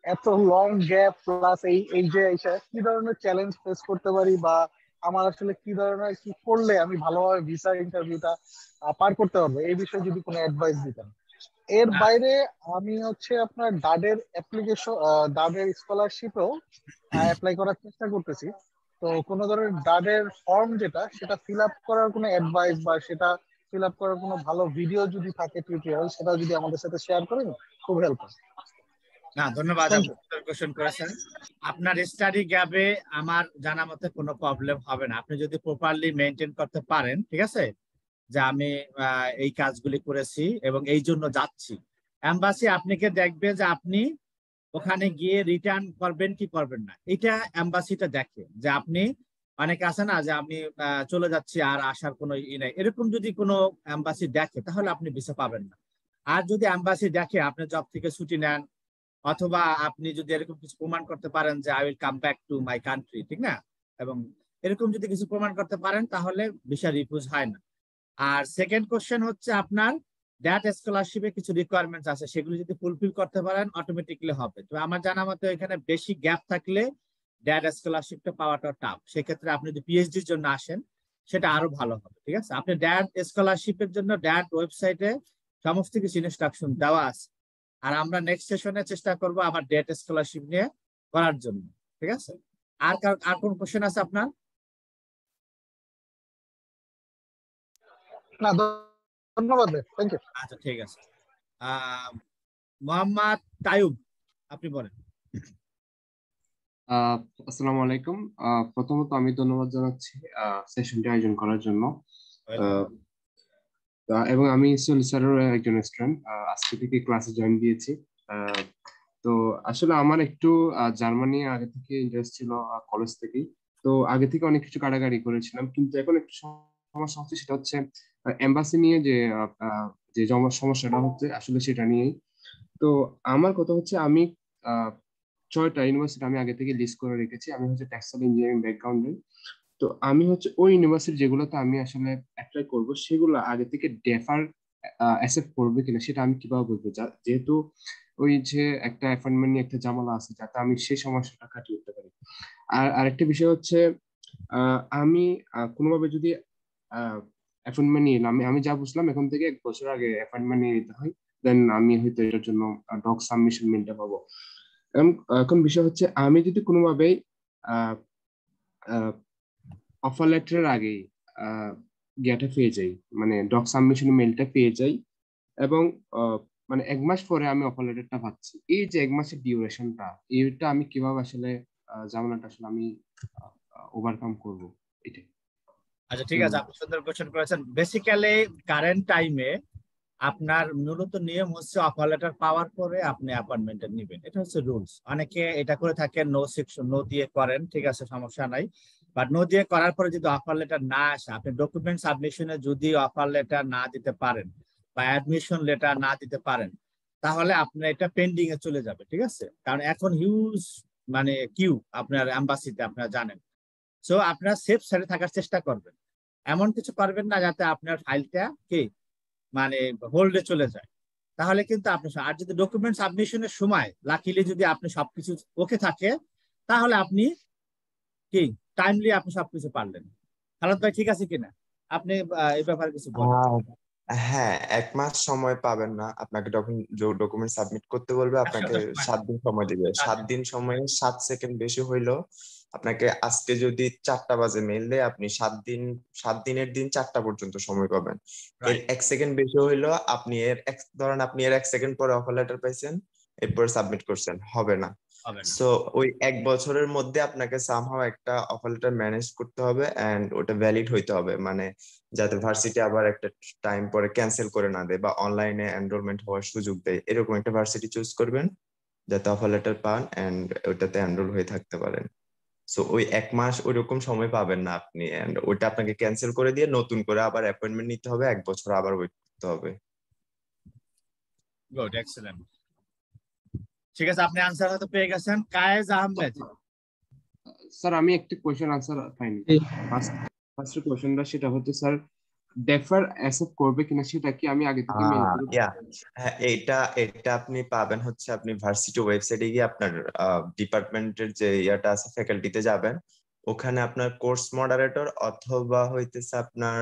এত লং গ্যাপ প্লাস এই যে কি ধরনের চ্যালেঞ্জ ফেস করতে পারি, বা আমার আসলে কি ধরনের কি করলে আমি ভালোভাবে ভিসা ইন্টারভিউটা পার করতে পারবো, এই বিষয়ে যদি কোনো অ্যাডভাইস দিতেন। এর বাইরে আমি হচ্ছে আপনার ডাডের অ্যাপ্লিকেশন, ডাডের স্কলারশিপেও অ্যাপ্লাই করার চেষ্টা করতেছি। তো কোনো ধরনের ডাডের ফর্ম যেটা, সেটা ফিল আপ করার কোনো অ্যাডভাইস বা সেটা ফিল আপ করার কোনো ভালো ভিডিও যদি থাকে টিউটোরিয়াল, সেটা যদি আমাদের সাথে শেয়ার করেন খুব হেল্প হয়। না, ধন্যবাদ, Thank আপনি কোশ্চেন করেছেন। আপনার স্টাডি গ্যাপে আমার জানা মতে কোনো প্রবলেম হবে না, আপনি যদি প্রপারলি মেনটেন করতে পারেন, ঠিক আছে, যে আমি এই কাজগুলি করেছি এবং এই জন্য যাচ্ছি। এম্বাসি আপনাকে দেখবে যে আপনি ওখানে গিয়ে রিটার্ন করবেন কি করবেন না, এটা এম্বাসিটা দেখে। যে আপনি, অনেকে আছে না যে আমি চলে যাচ্ছি আর আসার কোনো ই নাই, এরকম যদি কোনো এম্বাসি দেখে তাহলে আপনি ভিসা পাবেন না। আর যদি এম্বাসি দেখে আপনি জব থেকে ছুটি নেন, অথবা আপনি যদি এরকম কিছু প্রমাণ করতে পারেন যে I will come back to my country, ঠিক না, এবং এরকম যদি কিছু প্রমাণ করতে পারেন তাহলে ভিসা রিফিউজ হয় না। আর সেকেন্ড কোশ্চেন হচ্ছে আপনার ড্যাট স্কলারশিপে কিছু রিকোয়ারমেন্টস আছে, সেগুলো যদি ফুলফিল করতে পারেন অটোমেটিকলি হবে। তো আমার জানা মতো এখানে বেশি গ্যাপ থাকলে ড্যাট স্কলারশিপটা পাওয়াটা টাফ। সেক্ষেত্রে আপনি যদি পিএইচডির জন্য আসেন সেটা আরো ভালো হবে, ঠিক আছে। আপনি ড্যাট স্কলারশিপের জন্য ড্যাট ওয়েবসাইটে সমস্ত কিছু ইনস্ট্রাকশন দেওয়া আছে। আর আমরা নেক্সট সেশনে চেষ্টা করব আবার ড্যাট স্কলারশিপ নিয়ে করার জন্য, ঠিক আছে। আর কোন কোশ্চেন আছে আপনার? না, ধন্যবাদ ভাই, থ্যাংক ইউ। আচ্ছা, ঠিক আছে। মোহাম্মদ তাইয়ুব, আপনি বলেন। আসসালামু আলাইকুম। প্রথমত আমি ধন্যবাদ জানাচ্ছি সেশনটি আয়োজন করার জন্য। এবং আমি ইসমাইল স্যারের একজন স্টুডেন্ট, আজকে থেকে ক্লাসে জয়েন দিয়েছি। তো আসলে আমার একটু জার্মানি আগে থেকে ইন্টারেস্ট ছিল কলেজ থেকেই। তো আগে থেকে অনেক কিছু কাটাকাটি করেছিলাম, কিন্তু এখন একটু সমস্যা হচ্ছে, সেটা হচ্ছে এম্বাসি নিয়ে যে সমস্যাটা হচ্ছে আসলে সেটা নিয়েই। তো আমার কথা হচ্ছে আমি 6টা ইউনিভার্সিটি আমি আগে থেকে লিস্ট করে রেখেছি। আমি হচ্ছে টেক্সটাইল ইঞ্জিনিয়ারিং ব্যাকগ্রাউন্ডে। তো আমি হচ্ছে ওই ইউনিভার্সিটি যেগুলোতে আমি আসলে অ্যাপ্লাই করব সেগুলো আগে থেকে ডেফার অ্যাকসেপ্ট করবে কিনা সেটা আমি কিভাবে বুঝবো, যেহেতু ওই যে একটা অ্যাপয়েন্টমেন্ট নিয়ে একটা ঝামেলা আছে, যাতে আমি সেই সমস্যাটা কাটিয়ে উঠতে পারি। আর আরেকটা বিষয় হচ্ছে আমি কোনোভাবে যদি অ্যাপয়েন্টমেন্ট নিয়ে এলাম, আমি যা বুঝলাম এখন থেকে 1 বছর আগে অ্যাপয়েন্টমেন্ট নিয়ে নিতে হয়, দেন আমি হয়তো এটার জন্য ডক সাবমিশন মেলটা পাবো। এখন বিষয় হচ্ছে আমি যদি কোনোভাবেই অফার লেটারের আগেই গেটে পেয়ে যাই, মানে ডক সাবমিশন মেলটা পেয়ে যাই, এবং মানে 1 মাস পরে আমি অফার লেটারটা পাচ্ছি, এই যে 1 মাসের ডিউরেশনটা, এইটা আমি কিভাবে আসলে ঝামেলাটা আসলে আমি ওভারকাম করবো, এটাই। আচ্ছা, ঠিক আছে, আপনি সুন্দর কোশ্চেন করেছেন। বেসিক্যালি কারেন্ট টাইমে আপনার মূলত নিয়ম হচ্ছে অফার লেটার পাওয়ার পরে আপনি অ্যাপয়েন্টমেন্টটা নেবেন, এটা হচ্ছে রুলস। অনেকে এটা করে থাকেন নো সেকশন, নো দিয়ে করেন, ঠিক আছে, সমস্যা নাই। বাট নো দিয়ে করার পরে যদি অফার লেটার না আসে, আপনি ডকুমেন্ট সাবমিশনে যদি অফার লেটার না দিতে পারেন বা অ্যাডমিশন লেটার না দিতে পারেন, তাহলে আপনার এটা পেন্ডিং এ চলে যাবে, ঠিক আছে। কারণ এখন হিউজ মানে কিউ আপনার এম্বাসিতে, আপনারা জানেন। সো আপনার সেফ সাইডে থাকার চেষ্টা করবেন, এমন কিছু করবেন না যাতে আপনার ফাইলটা কি মানে হোল্ডে চলে যায়। তাহলে কিন্তু আপনি, আর যদি ডকুমেন্ট সাবমিশনের সময় লাকিলি যদি আপনি সবকিছু ওকে থাকে, তাহলে আপনি কি টাইমলি আপনি সবকিছু পারলেন। খালাদ ভাই, ঠিক আছে কিনা? আপনি এই ব্যাপারে কিছু বলেন। হ্যাঁ, 1 মাস সময় পাবেন না, আপনাকে ডকুমেন্ট সাবমিট করতে বলবে, আপনাকে 7 দিন সময় দিবে। 7 দিন সময়ে 7 সেকেন্ড বেশি হইলো আপনাকে। আজকে যদি 4টা বাজে মেল দেয়, আপনি 7 দিনের দিন 4টা পর্যন্ত সময় পাবেন। এর 1 সেকেন্ড বেশি হইলো, ধরেন আপনি এর 1 সেকেন্ড পরে অফার লেটার পাইছেন, এরপর সাবমিট করছেন, হবে না। সো ওই 1 বছরের মধ্যে আপনাকে সামহাও একটা অফার লেটার ম্যানেজ করতে হবে, এন্ড ওটা ভ্যালিড হইতে হবে, মানে যাতে ভার্সিটি আবার একটা টাইম পরে ক্যান্সেল করে না দেয় বা অনলাইনে এনরোলমেন্ট হওয়ার সুযোগ দেয়। এরকম একটা ভার্সিটি চুজ করবেন যাতে অফার লেটার পান এন্ড ওটাতে এনরোল হয়ে থাকতে পারেন। সো ওই 1 মাস ওইরকম সময় পাবেন না আপনি, এন্ড ওটা আপনাকে ক্যান্সেল করে দিয়ে নতুন করে আবার অ্যাপয়েন্টমেন্ট নিতে হবে, 1 বছর আবার ওয়েট করতে হবে। গুড, এক্সেলেন্ট, ঠিক আছে, আপনি আনসার হয়তো পেয়ে গেছেন। কায়েজ আহমেদ। স্যার আমি একটা কোয়েশ্চেন আনসার পাইনি। ফার্স্ট কোয়েশ্চেনটা সেটা হচ্ছে স্যার, ডেফার অ্যাকসেপ্ট করবে কিনা সেটা কি আমি আগে থেকে মেল করে ইয়া, হ্যাঁ, এটা আপনি পাবেন হচ্ছে আপনি ভার্সিটি ওয়েবসাইটে গিয়ে আপনার ডিপার্টমেন্টের যে ইয়াটা আছে ফ্যাকাল্টিতে যাবেন, ওখানে আপনার কোর্স মডারেটর অথবা হইতেছে আপনার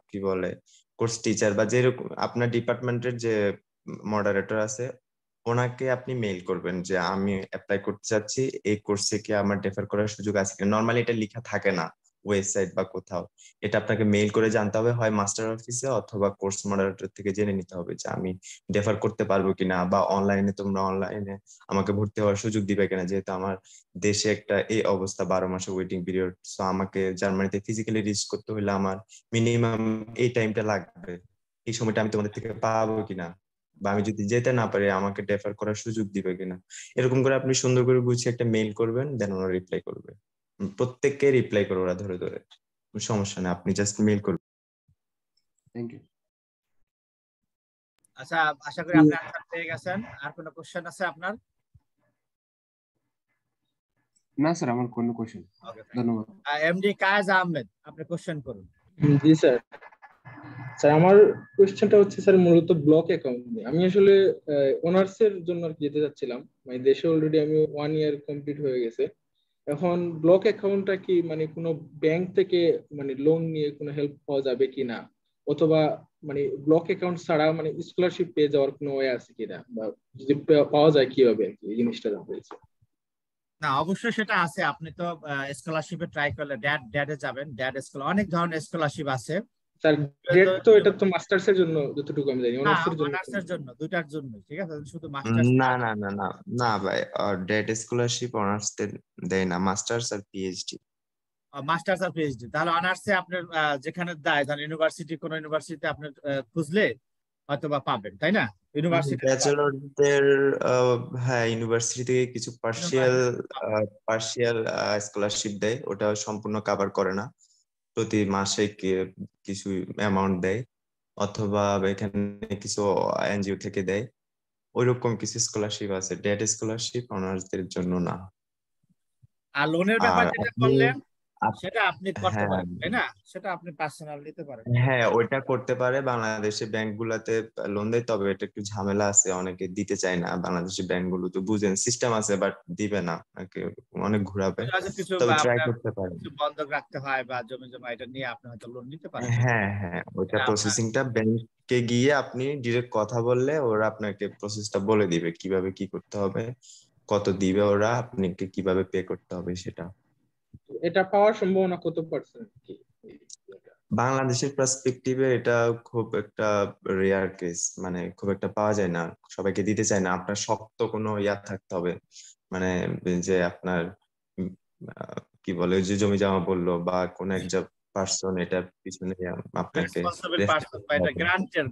কি বলে কোর্স টিচার বা যেরকম আপনার ডিপার্টমেন্টের যে মডারেটর আছে, ওনাকে আপনি মেইল করবেন যে আমি অ্যাপ্লাই করতে চাচ্ছি, এই কোর্সে কি আমার ডেফার করার সুযোগ আছে কিনা। নর্মালি এটা লেখা থাকে না ওয়েবসাইট বা কোথাও, এটা আপনাকে মেইল করে জানতে হবে, হয় মাস্টার অফিসে অথবা কোর্স মডারেটর থেকে জেনে নিতে হবে যে আমি ডেফার করতে পারবো কিনা, বা অনলাইনে তোমরা অনলাইনে আমাকে ভর্তি হওয়ার সুযোগ দিবে কিনা, যেহেতু আমার দেশে একটা এই অবস্থা 12 মাসে ওয়েটিং পিরিয়ড। সো আমাকে জার্মানিতে ফিজিক্যালি রিচ করতে হলে আমার মিনিমাম এই টাইমটা লাগবে, এই সময়টা আমি তোমাদের থেকে পাবো কিনা, বা আমি যদি যেতে না পারি আমাকে ডেফার করার সুযোগ দিবে কিনা। এরকম করে আপনি সুন্দর করে গুছিয়ে একটা মেইল করবেন, দেন ওরা রিপ্লাই করবে। প্রত্যেককে রিপ্লাই করবে ওরা ধরে ধরে, সমস্যা নেই, আপনি জাস্ট মেইল করবেন। Thank you. আচ্ছা, আশা করি আপনি আনসার পেয়ে গেছেন। আর কোনো কোশ্চেন আছে আপনার? না স্যার, আমার কোনো কোশ্চেন। ধন্যবাদ। এমডি কায়েজ আহমেদ, আপনি কোশ্চেন করুন। জি স্যার। স্যার আমার কোশ্চেনটা হচ্ছে স্যার মূলত ব্লক অ্যাকাউন্ট নিয়ে। আমি আসলে অনার্স এর জন্য আর কি যেতে চাচ্ছিলাম, মানে দেশে অলরেডি আমি 1 ইয়ার কমপ্লিট হয়ে গেছে। এখন ব্লক অ্যাকাউন্টটা কি মানে কোনো ব্যাংক থেকে মানে লোন নিয়ে কোনো হেল্প পাওয়া যাবে কিনা, অথবা মানে ব্লক অ্যাকাউন্ট ছাড়া মানে স্কলারশিপ পেয়ে যাওয়ার কোনো ওয়ে আছে কিনা, বা যদি পাওয়া যায় কিভাবে আর কি, এই জিনিসটা জানতে চাইছি। না, অবশ্যই সেটা আছে। আপনি তো স্কলারশিপে ট্রাই করলে ড্যাডে যাবেন, ড্যাড স্কলার, অনেক ধরনের স্কলারশিপ আছে। স্যার ডেট তো এটা তো মাস্টার্স এর জন্য যতটুকু আমি জানি, না, অনার্স এর জন্য অনার্সের জন্য, দুটার জন্য, ঠিক আছে? শুধু মাস্টার্স না না না না না ভাই, ডেট স্কলারশিপ অনার্স দেয় না, মাস্টার্স আর পিএইচডি। মাস্টার্স আর পিএইচডি। তাহলে অনার্সে আপনার যেখানে দেয়, ধরেন ইউনিভার্সিটি, কোন ইউনিভার্সিটিতে আপনি খুঁজলে হয়তোবা পাবেন, তাই না? ইউনিভার্সিটি ব্যাচেলরদের হ্যাঁ, ইউনিভার্সিটি থেকে কিছু পার্শিয়াল স্কলারশিপ দেয়, ওটা সম্পূর্ণ কভার করে না, প্রতি মাসে কিছু অ্যামাউন্ট দেয়, অথবা এখানে কিছু এনজিও থেকে দেয়, ওইরকম কিছু স্কলারশিপ আছে। ডেট স্কলারশিপ অনার্সদের জন্য না। আর লোনের ব্যাপার যেটা আপনি বললেন, সেটা আপনি করতে হ্যাঁ পারেন, তাই না? সেটা আপনি পার্সোনাল নিতে পারেন। হ্যাঁ, ওইটা করতে পারে। বাংলাদেশে ব্যাংক গুলাতে লোন দেয়, তবে এটা একটু ঝামেলা আছে, অনেকে দিতে চায় না। বাংলাদেশি ব্যাংক গুলো তো বুঝেন, সিস্টেম আছে বাট দিবে না, অনেক ঘুরাবে। কিছু তবে ট্রাই করতে পারেন। কিছু বন্ধক রাখতে হয় বা জমি জমা, এটা নিয়ে আপনি হয়তো লোন নিতে পারেন। হ্যাঁ হ্যাঁ, ওইটা প্রসেসিংটা ব্যাংকে গিয়ে আপনি ডিরেক্ট কথা বললে ওরা আপনাকে প্রসেসটা বলে দিবে কিভাবে কি করতে হবে, কত দিবে ওরা, আপনাকে কিভাবে পে করতে হবে সেটা। এটা পাওয়ার সম্ভাবনা কত পার্সেন্ট কি? বাংলাদেশের পার্সপেক্টিভে এটা খুব একটা রেয়ার কেস, মানে খুব একটা পাওয়া যায় না, সবাইকে দিতে চায় না। আপনার শক্ত কোনো ইয়া থাকতে হবে, মানে যে আপনার কি বলে, ওই যে জমি জমা বললো বা কোন একজন পার্সন এটার পিছনে আপনাকে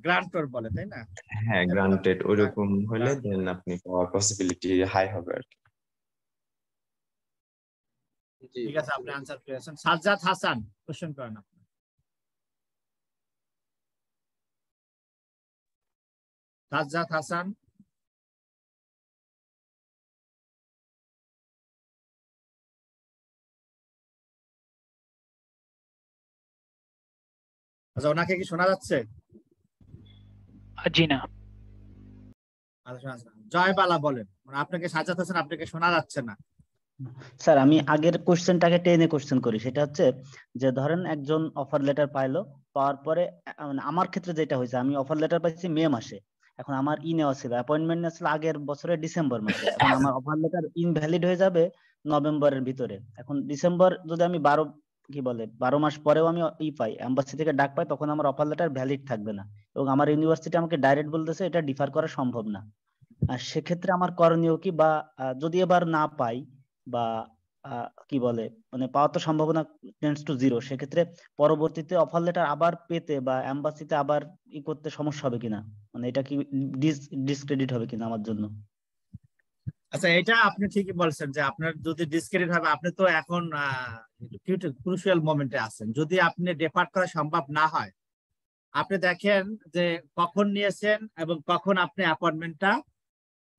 গ্রান্টর বলে, তাই না? হ্যাঁ, গ্রান্টেড, ওইরকম হলে দেন আপনি পাওয়ার পসিবিলিটি হাই হবে আর কি। ঠিক আছে, আপনি আনসার পেয়েছেন। সাজ্জাদ হাসান, কোশ্চেন করেন আপনি। সাজ্জাদ হাসান। আচ্ছা, ওনাকে কি শোনা যাচ্ছে? জি না। জয়বালা বলেন, আপনাকে সাজ্জাদ হাসান, আপনাকে শোনা যাচ্ছে না। স্যার আমি আগের কোশ্চেনটাকে টেনে কোশ্চেন করি, সেটা হচ্ছে যে ধরেন একজন অফার লেটার পাইলো, পাওয়ার পরে মানে আমার ক্ষেত্রে যেটা হয়েছে, আমি অফার লেটার পাইছি মে মাসে, এখন আমার নেওয়া ছিল, অ্যাপয়েন্টমেন্ট নেওয়া ছিল আগের বছরের ডিসেম্বর মাসে, এখন আমার অফার লেটার ইনভ্যালিড হয়ে যাবে নভেম্বরের ভিতরে। এখন ডিসেম্বর যদি আমি 12 মাস পরেও আমি পাই, এম্বাসি থেকে ডাক পাই, তখন আমার অফার লেটার ভ্যালিড থাকবে না, এবং আমার ইউনিভার্সিটি আমাকে ডাইরেক্ট বলতেছে এটা ডিফার করা সম্ভব না। আর সেক্ষেত্রে আমার করণীয় কি, বা যদি এবার না পাই বা কি বলে মানে পাওয়ার তো সম্ভাবনা টেন্ডস টু 0, সেক্ষেত্রে পরবর্তীতে অফার লেটার আবার পেতে বা এম্বাসিতে আবার করতে সমস্যা হবে কিনা, মানে এটা কি ডিসক্রেডিট হবে কিনা আমার জন্য? আচ্ছা, এটা আপনি ঠিকই বলছেন যে আপনার যদি ডিসক্রেডিট হবে, আপনি তো এখন ক্রুশিয়াল মোমেন্টে আছেন। যদি আপনি ডেপার্ট করা সম্ভব না হয়, আপনি দেখেন যে কখন নিয়েছেন এবং কখন আপনি অ্যাপয়েন্টমেন্টটা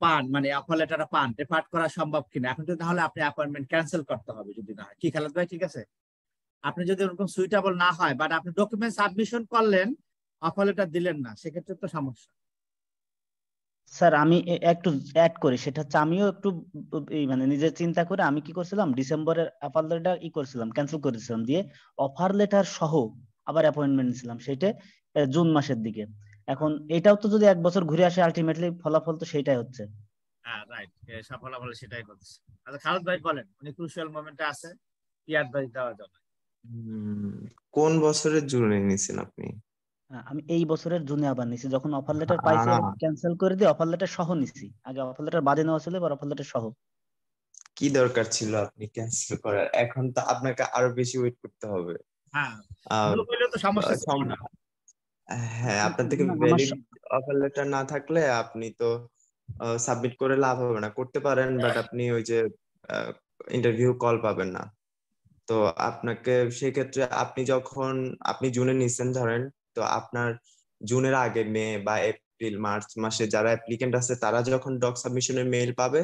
পান, মানে অফার লেটারটা পান, ডেপার্ট করা সম্ভব কিনা। এখন তো তাহলে আপনি অ্যাপয়েন্টমেন্ট ক্যান্সেল করতে হবে যদি না হয়। কি খালেদ ভাই, ঠিক আছে? আপনি যদি ওরকম সুইটেবল না হয়, বাট আপনি ডকুমেন্ট সাবমিশন করলেন, অফার লেটার দিলেন না, সেক্ষেত্রে তো সমস্যা। স্যার আমি একটু অ্যাড করি, সেটা হচ্ছে আমিও একটু মানে নিজের চিন্তা করে আমি কি করছিলাম, ডিসেম্বরের অফার লেটার করছিলাম, ক্যান্সেল করেছিলাম, দিয়ে অফার লেটার সহ আবার অ্যাপয়েন্টমেন্ট নিয়েছিলাম, সেটা জুন মাসের দিকে। এখন এটাও তো যদি 1 বছর ঘুরে আসে, আলটিমেটলি ফলাফল তো সেটাই হচ্ছে। হ্যাঁ রাইট, সফল বলে সেটাই করছে। আচ্ছা খালেদ ভাই বলেন, উনি ক্রুশিয়াল মোমেন্টে আছে, কি অ্যাডভাইস দেওয়া যাবে? কোন বছরের জুনে নিয়েছেন আপনি? আমি এই বছরের জুনে আবার নিছি, যখন অফার লেটার পাইছি আবার ক্যান্সেল করে দিয়ে অফার লেটার সহ নিছি। আগে অফার লেটার বাদে নেওয়া ছিল, এবার অফার লেটার সহ। কি দরকার ছিল আপনি ক্যান্সেল করার? এখন তো আপনাকে আরো বেশি ওয়েট করতে হবে। হ্যাঁ তো সমস্যা ছিল না। হ্যাঁ, আপনার থেকে ভ্যালিড অফার লেটার না থাকলে আপনি তো সাবমিট করে লাভ হবে না। করতে পারেন, বাট আপনি ওই যে ইন্টারভিউ কল পাবেন না। তো আপনাকে সেক্ষেত্রে আপনি জুনে নিচ্ছেন ধরেন, তো আপনার জুনের আগে মে বা এপ্রিল মার্চ মাসে যারা অ্যাপ্লিকেন্ট আছে তারা যখন ডক সাবমিশনের মেইল পাবে,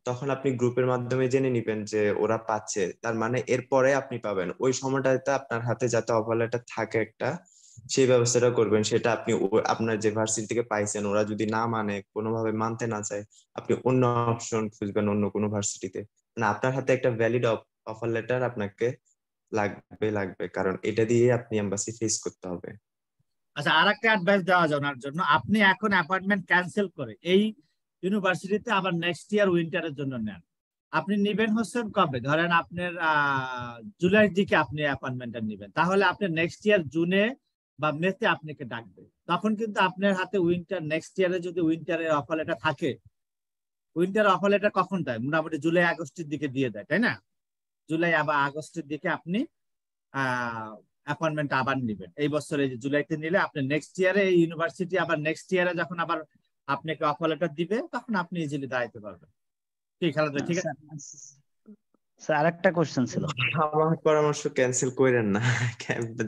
তখন আপনি গ্রুপের মাধ্যমে জেনে নিবেন যে ওরা পাচ্ছে, তার মানে এরপরে আপনি পাবেন। ওই সময়টাতে আপনার হাতে যাতে অফার লেটার থাকে একটা, সেই ব্যবস্থাটা করবেন। সেটা আপনি আপনার যে ভার্সিটি থেকে পাইছেন, ওরা যদি না মানে, কোনোভাবে মানতে না চায়, আপনি অন্য অপশন খুঁজবেন অন্য কোনো ভার্সিটিতে। মানে আপনার হাতে একটা ভ্যালিড অফার লেটার আপনাকে লাগবে, কারণ এটা দিয়ে আপনি এমবাসি ফেস করতে হবে। আচ্ছা আর একটা অ্যাডভাইস দেওয়া জানার জন্য, আপনি এখন অ্যাপয়েন্টমেন্ট ক্যান্সেল করে এই ইউনিভার্সিটিতে আবার নেক্সট ইয়ার উইন্টারের জন্য নেন। আপনি নিবেন হচ্ছেন কবে, ধরেন আপনার জুলাইয়ের দিকে আপনি অ্যাপয়েন্টমেন্টটা নিবেন, তাহলে আপনি নেক্সট ইয়ার জুনে বা মেতে আপনাকে ডাকবে। তখন কিন্তু আপনার হাতে উইন্টার, নেক্সট ইয়ারে যদি উইন্টারের অফার লেটার থাকে, উইন্টার অফার লেটার কখন দেয়? মোটামুটি জুলাই আগস্টের দিকে দিয়ে দেয়, তাই না? জুলাই আবার আগস্টের দিকে আপনি অ্যাপয়েন্টমেন্ট আবার নিবেন। এই বছরে জুলাইতে নিলে আপনি নেক্সট ইয়ারে এই ইউনিভার্সিটি আবার নেক্সট ইয়ারে যখন আবার আপনাকে অফার লেটার দিবে, তখন আপনি ইজিলি দাঁড়াইতে পারবেন। ঠিক আছে, ঠিক আছে। স্যার আরেকটা কোশ্চেন ছিল। আমার পরামর্শ ক্যান্সেল করেন না।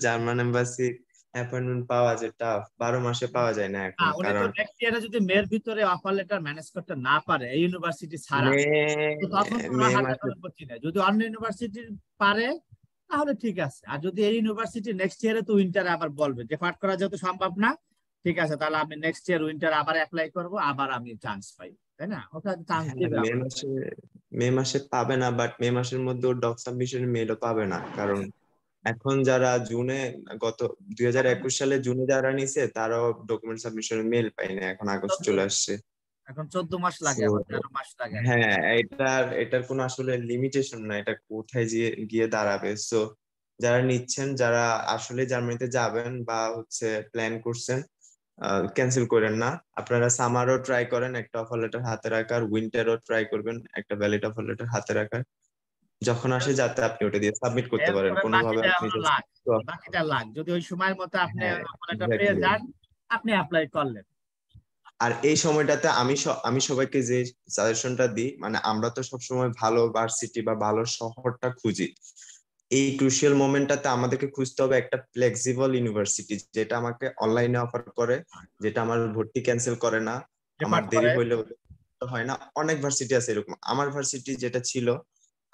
জার্মান এমবাসি অ্যাপয়েন্টমেন্ট পাওয়া যায় টাফ, 12 মাসে পাওয়া যায় না এখন। উনি তো কারণ নেক্সট ইয়ারে যদি মের ভিতরে অফার লেটার ম্যানেজ করতে না পারে এই ইউনিভার্সিটি ছাড়া, তো তখন মে হাতে মাসে কলম করছি না। যদি অন্য ইউনিভার্সিটি পারে তাহলে ঠিক আছে, আর যদি এই ইউনিভার্সিটি নেক্সট ইয়ারে তো উইন্টারে আবার বলবে যে পাঠ করা যেহেতু সম্ভব না, ঠিক আছে তাহলে আমি নেক্সট ইয়ার উইন্টার আবার অ্যাপ্লাই করব, আবার আমি চান্স পাই, তাই না? ওটা চান্স দিবে। মে মাসে পাবে না, বাট মে মাসের মধ্যে ও ডক সাবমিশন মেলও পাবে না। কারণ এখন যারা জুনে, গত 2021 সালে জুনে যারা নিছে, তারাও ডকুমেন্ট সাবমিশনের মেল পায়নি, এখন আগস্ট চলে আসছে। এখন 14 মাস লাগে, 13 মাস লাগে। হ্যাঁ, এটার কোনো আসলে লিমিটেশন না, এটা কোথায় গিয়ে দাঁড়াবে। সো যারা নিচ্ছেন, যারা আসলে জার্মানিতে যাবেন বা হচ্ছে প্ল্যান করছেন, ক্যান্সেল করেন না। আপনারা সামারও ট্রাই করেন একটা অফার লেটার হাতে রাখার, উইন্টারও ট্রাই করবেন একটা ভ্যালিড অফার লেটার হাতে রাখার, যখন আসে যাতে আপনি ওটা দিয়ে সাবমিট করতে পারেন কোনোভাবে। আপনি বাকিটা লাগ, যদি ওই সময়ের মতো আপনি অফার লেটার পেয়ে exactly। যান, আপনি অ্যাপ্লাই করলেন। আর এই সময়টাতে আমি সবাইকে যে সাজেশনটা দিই, মানে আমরা তো সবসময় ভালো ভার্সিটি বা ভালো শহরটা খুঁজি, এই ক্রুশিয়াল মোমেন্টটাতে আমাদেরকে খুঁজতে হবে একটা ফ্লেক্সিবল ইউনিভার্সিটি, যেটা আমাকে অনলাইনে অফার করে, যেটা আমার ভর্তি ক্যান্সেল করে না, আমার দেরি হইলে হয় না। অনেক ভার্সিটি আছে এরকম। আমার ভার্সিটি যেটা ছিল,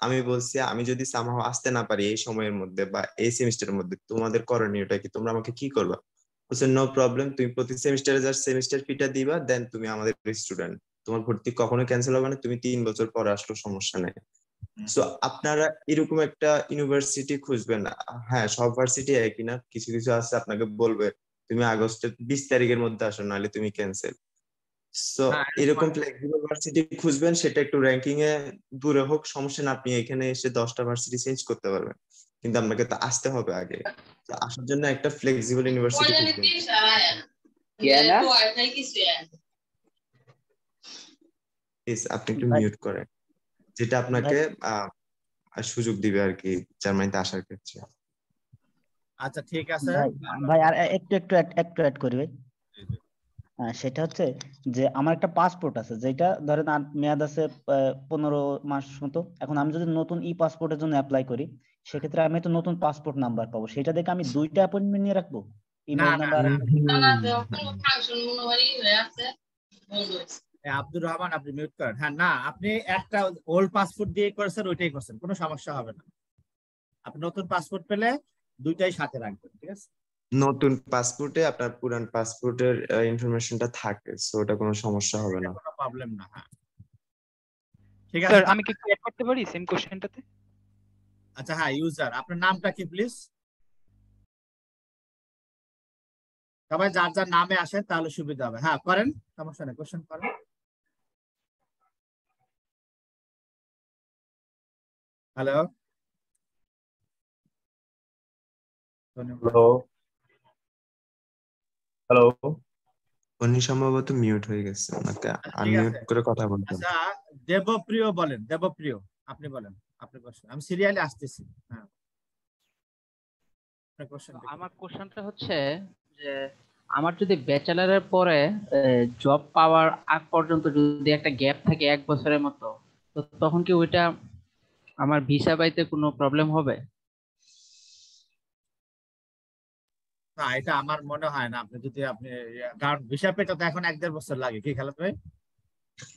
আমি বলছি আমি যদি সামহাও আসতে না পারি এই সময়ের মধ্যে বা এই সেমিস্টারের মধ্যে, তোমাদের করণীয়টা কি, তোমরা আমাকে কি করবা? বলছে নো প্রবলেম, তুমি প্রতি সেমিস্টারে জাস্ট সেমিস্টার ফিটা দিবা, দেন তুমি আমাদের স্টুডেন্ট, তোমার ভর্তি কখনো ক্যান্সেল হবে না, তুমি 3 বছর পরে আসলো সমস্যা নেই। সো আপনারা এরকম একটা ইউনিভার্সিটি খুঁজবেন। হ্যাঁ, সব ভার্সিটি একই না, কিছু কিছু আছে আপনাকে বলবে তুমি আগস্টের 20 তারিখের মধ্যে আসো, নাহলে তুমি ক্যান্সেল। সো এরকম ফ্লেক্সিবল ভার্সিটি খুঁজবেন, সেটা একটু র্যাঙ্কিং এ দূরে হোক, সমস্যা না, আপনি এখানে এসে 10টা ভার্সিটি চেঞ্জ করতে পারবেন, কিন্তু আপনাকে তো আসতে হবে আগে। তো আসার জন্য একটা ফ্লেক্সিবল ইউনিভার্সিটি খুঁজবেন। আপনি একটু মিউট করেন, যেটা আপনাকে সুযোগ দিবে আর কি জার্মানিতে আসার ক্ষেত্রে। আচ্ছা ঠিক আছে ভাই, আর একটু অ্যাড করি ভাই। সেটা হচ্ছে যে আমার একটা পাসপোর্ট আছে, যেটা ধরেন আর মেয়াদ আছে 15 মাস মতো। এখন আমি যদি নতুন পাসপোর্টের জন্য অ্যাপ্লাই করি, সেক্ষেত্রে আমি তো নতুন পাসপোর্ট নাম্বার পাবো, সেটা দেখে আমি 2টা অ্যাপয়েন্টমেন্ট নিয়ে রাখবো, ইমেল নাম্বার। আব্দুর রহমান আপনি মিউট করেন। হ্যাঁ না, আপনি একটা ওল্ড পাসপোর্ট দিয়ে করেছেন, ওইটাই করছেন, কোনো সমস্যা হবে না। আপনি নতুন পাসপোর্ট পেলে দুইটাই সাথে রাখবেন, ঠিক আছে? নতুন পাসপোর্টে আপনার পুরান পাসপোর্টের ইনফরমেশনটা থাকে, সো ওটা কোনো সমস্যা হবে না। কোনো প্রবলেম না। হ্যাঁ ঠিক স্যার আছে। আমি কি অ্যাড করতে পারি সেম কোশ্চেনটাতে? আচ্ছা হ্যাঁ, ইউজার আপনার নামটা কি প্লিজ? সবাই যার যার নামে আসেন তাহলে সুবিধা হবে। হ্যাঁ করেন, সমস্যা নেই, কোশ্চেন করেন। হ্যালো হ্যালো হ্যালো, উনি সম্ভবত মিউট হয়ে গেছে, ওনাকে আনমিউট করে কথা বলতেন। আচ্ছা দেবপ্রিয় বলেন, দেবপ্রিয় আপনি বলেন আপনার কোশ্চেন, আমি সিরিয়ালে আসতেছি। হ্যাঁ আমার কোশ্চেনটা হচ্ছে যে আমার যদি ব্যাচেলারের পরে জব পাওয়ার আগ পর্যন্ত যদি একটা গ্যাপ থাকে 1 বছরের মতো, তো তখন কি ওইটা আমার ভিসা পাইতে কোনো প্রবলেম হবে? না এটা আমার মনে হয় না। আপনি যদি কারণ ভিসা পেতে তো এখন 1-1.5 বছর লাগে, কি খালেদ ভাই?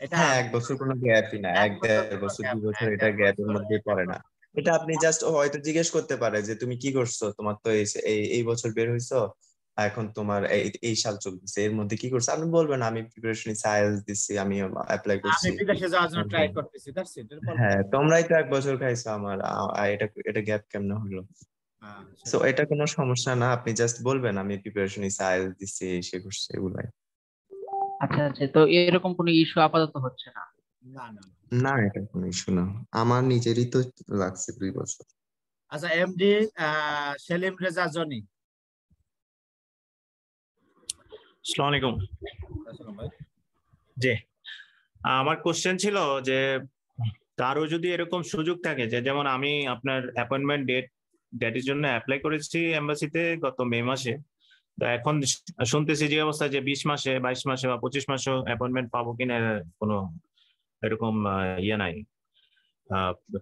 এটা হ্যাঁ 1 বছর কোনো গ্যাপই না, 1-1.5 বছর 2 বছর এটা গ্যাপের মধ্যে পড়ে না। এটা আপনি জাস্ট হয়তো জিজ্ঞেস করতে পারে যে তুমি কি করছো, তোমার তো এই বছর বের হইছো, এখন তোমার এই সাল চলতেছে, এর মধ্যে কি করছো? আপনি বলবেন আমি প্রিপারেশন নিছি, আইএলটিএস দিছি, আমি অ্যাপ্লাই করছি, আমি বিদেশে যাওয়ার জন্য ট্রাই করতেছি। হ্যাঁ তোমরাই তো 1 বছর খাইছো আমার, এটা গ্যাপ কেমনে হলো? সো এটা কোনো সমস্যা না, আপনি জাস্ট বলবেন আমি প্রিপারেশন নিছি, আইএলটিএস দিছি, সে করছে, এগুলাই। আচ্ছা আচ্ছা, তো এরকম কোনো ইস্যু আপাতত হচ্ছে না? না না না এটা কোনো ইস্যু না, আমার নিজেরই তো লাগছে 2 বছর। আচ্ছা এমডি সেলিম রেজা জনি। আসসালামু আলাইকুম। জি আমার কোশ্চেন ছিল যে কারো যদি এরকম সুযোগ থাকে যে যেমন আমি আপনার অ্যাপয়েন্টমেন্ট ডেটের জন্য অ্যাপ্লাই করেছি এমবাসিতে গত মে মাসে, তো এখন শুনতেছি যে অবস্থা যে 20 মাসে 22 মাসে বা 25 মাসেও অ্যাপয়েন্টমেন্ট পাবো কিনা কোনো এরকম ইয়ে নাই,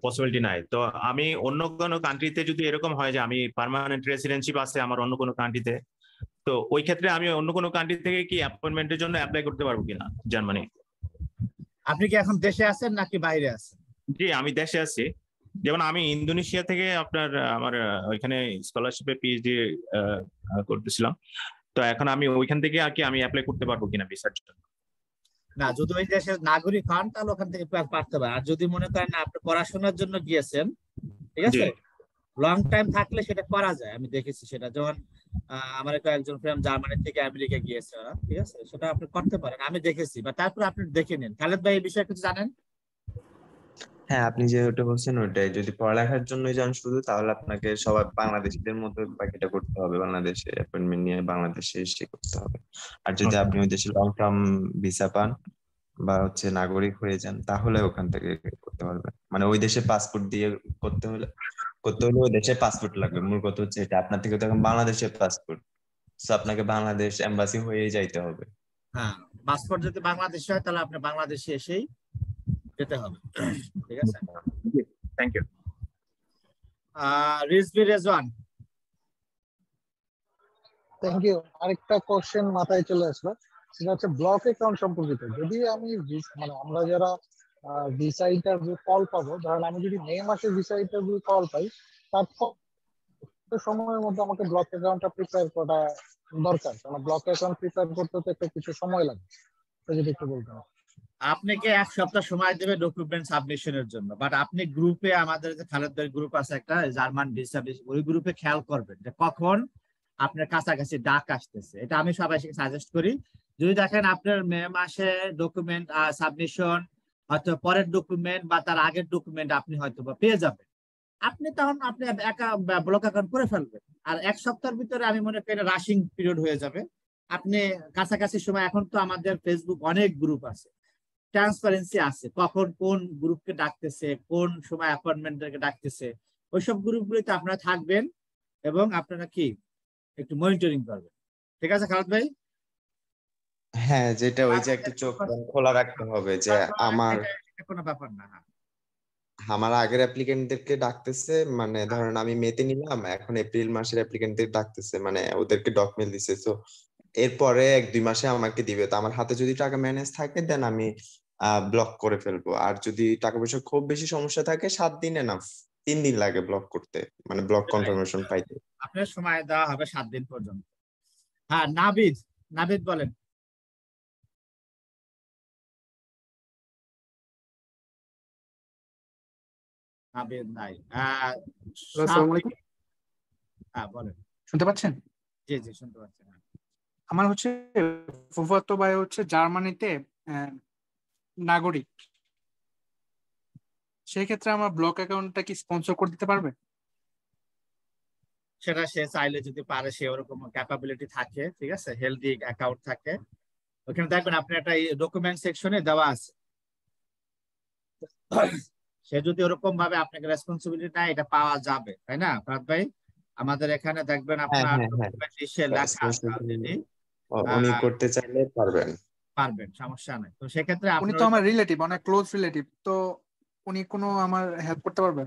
পসিবিলিটি নাই। তো আমি অন্য কোনো কান্ট্রিতে যদি এরকম হয় যে আমি পার্মানেন্ট রেসিডেন্সিপ আছে আমার অন্য কোনো কান্ট্রিতে, তো ওই ক্ষেত্রে আমি অন্য কোনো কান্ট্রি থেকে কি অ্যাপয়েন্টমেন্টের জন্য অ্যাপ্লাই করতে পারবো কিনা জার্মানি? আপনি কি এখন দেশে আছেন নাকি বাইরে আছেন? জি আমি দেশে আছি। যেমন আমি ইন্দোনেশিয়া থেকে আপনার আমার ওইখানে স্কলারশিপে পিএইচডি করতেছিলাম, তো এখন আমি ওইখান থেকে আর কি আমি অ্যাপ্লাই করতে পারবো কিনা ভিসার জন্য? না যদি ওই দেশের নাগরিক হন তাহলে ওখান থেকে পারতে পারেন। আর যদি মনে করেন আপনি পড়াশোনার জন্য গিয়েছেন, ঠিক আছে, লং টাইম থাকলে সেটা করা যায়। আমি দেখেছি সেটা, যেমন আমার একজন ফ্রেন্ড জার্মানি থেকে আমেরিকা গিয়েছে, ঠিক আছে, সেটা আপনি করতে পারেন, আমি দেখেছি। বা তারপর আপনি দেখে নিন। খালেদ ভাই এই বিষয়ে কিছু জানেন? হ্যাঁ আপনি যে ওটা বলছেন ওটাই, যদি পড়ালেখার জন্য যান শুধু, তাহলে আপনাকে সবাই বাংলাদেশিদের মতো বাকিটা করতে হবে, বাংলাদেশে অ্যাপয়েন্টমেন্ট নিয়ে বাংলাদেশে এসে করতে হবে। আর যদি আপনি ওই দেশে লং টার্ম ভিসা পান বা নাগরিক হয়ে যান, তাহলে ওখান থেকে করতে পারবেন। মানে ওই দেশে পাসপোর্ট দিয়ে করতে হলে ওই দেশে পাসপোর্ট লাগবে। মূল কথা হচ্ছে এটা, আপনার থেকে তো এখন বাংলাদেশের পাসপোর্ট, সো আপনাকে বাংলাদেশ এম্বাসি হয়ে যাইতে হবে। হ্যাঁ পাসপোর্ট যদি বাংলাদেশি হয় তাহলে আপনি বাংলাদেশে এসেই যেতে হবে, ঠিক আছে? Thank you. Rizvi Rezwan. Thank you. আরেকটা কোশ্চেন মাথায় চলে আসলো, সেটা হচ্ছে ব্লক অ্যাকাউন্ট সম্পর্কিত। যদি আমি মানে আমরা যারা ভিসা ইন্টারভিউ কল পাবো, ধরেন আমি যদি মে মাসে ভিসা ইন্টারভিউ কল পাই, তারপর সময়ের মধ্যে আমাকে ব্লক অ্যাকাউন্টটা প্রিপেয়ার করা দরকার, কারণ ব্লক অ্যাকাউন্ট প্রিপেয়ার করতে তো একটা কিছু সময় লাগে, যদি একটু বলতেন। আপনাকে 1 সপ্তাহ সময় দেবে ডকুমেন্ট সাবমিশনের জন্য, বাট আপনি গ্রুপে, আমাদের যে খালেদের গ্রুপ আছে একটা জার্মান ভিসা, ওই গ্রুপে খেয়াল করবেন যে কখন আপনার কাছাকাছি ডাক আসতেছে। এটা আমি সবাইকে সাজেস্ট করি। যদি দেখেন আপনার মে মাসে ডকুমেন্ট সাবমিশন, হয়তো পরের ডকুমেন্ট বা তার আগের ডকুমেন্ট আপনি হয়তো বা পেয়ে যাবেন, আপনি তখন আপনি ব্লক অ্যাকাউন্ট করে ফেলবেন। আর 1 সপ্তাহের ভিতরে আমি মনে করি রাশিং পিরিয়ড হয়ে যাবে। আপনি কাছাকাছি সময়, এখন তো আমাদের ফেসবুক অনেক গ্রুপ আছে, ট্রান্সপারেন্সি আছে, কখন কোন গ্রুপকে ডাকতেছে, কোন সময় অ্যাপয়েন্টমেন্টকে ডাকতেছে, ওইসব গ্রুপগুলিতে আপনারা থাকবেন এবং আপনারা কি একটু মনিটরিং করবেন। ঠিক আছে খালেদ ভাই? হ্যাঁ যেটা ওই যে একটু চোখ খোলা রাখতে হবে যে আমার কোনো ব্যাপার না। আমার আগের অ্যাপ্লিকেন্টদেরকে ডাকতেছে, মানে ধরেন আমি মেতে নিলাম, এখন এপ্রিল মাসের অ্যাপ্লিকেন্টদের ডাকতেছে, মানে ওদেরকে ডকুমেন্ট দিছে, তো এরপরে 1-2 মাসে আমাকে দিবে। তো আমার হাতে যদি টাকা ম্যানেজ থাকে দেন আমি ব্লক করে ফেলবো। আর যদি টাকা পয়সা খুব বেশি সমস্যা থাকে 7 দিন এনাফ, 3 দিন লাগে ব্লক করতে, মানে ব্লক কনফার্মেশন পাইতে। আপনার সময় দেওয়া হবে 7 দিন পর্যন্ত। হ্যাঁ, নাবিদ, নাবিদ বলেন। নাবিদ নাই। আসসালামু আলাইকুম। হ্যাঁ বলেন। শুনতে পাচ্ছেন? জি জি শুনতে পাচ্ছেন। আমার হচ্ছে ফুফাতো ভাই হচ্ছে জার্মানিতে নাগরিক, সেই ক্ষেত্রে আমার ব্লক অ্যাকাউন্টটা কি স্পন্সর করে দিতে পারবে? সেটা সে চাইলে যদি পারে, সে ওরকম ক্যাপাবিলিটি থাকে, ঠিক আছে, হেলদি অ্যাকাউন্ট থাকে, ওখানে দেখবেন আপনি একটা ডকুমেন্ট সেকশনে দেওয়া আছে। সে যদি ওরকম ভাবে আপনাকে রেসপন্সিবিলিটি নেয়, এটা পাওয়া যাবে, তাই না ফরাদ ভাই? আমাদের এখানে দেখবেন হ্যাঁ আপনার হ্যাঁ হ্যাঁ, ডকুমেন্ট লিস্টে লেখা আছে অলরেডি। উনি করতে চাইলে পারবেন। পারবেন, সমস্যা নেই। তো সেক্ষেত্রে উনি আপনার তো আমার রিলেটিভ, অনেক ক্লোজ রিলেটিভ, তো উনি কোনো আমার হেল্প করতে পারবে?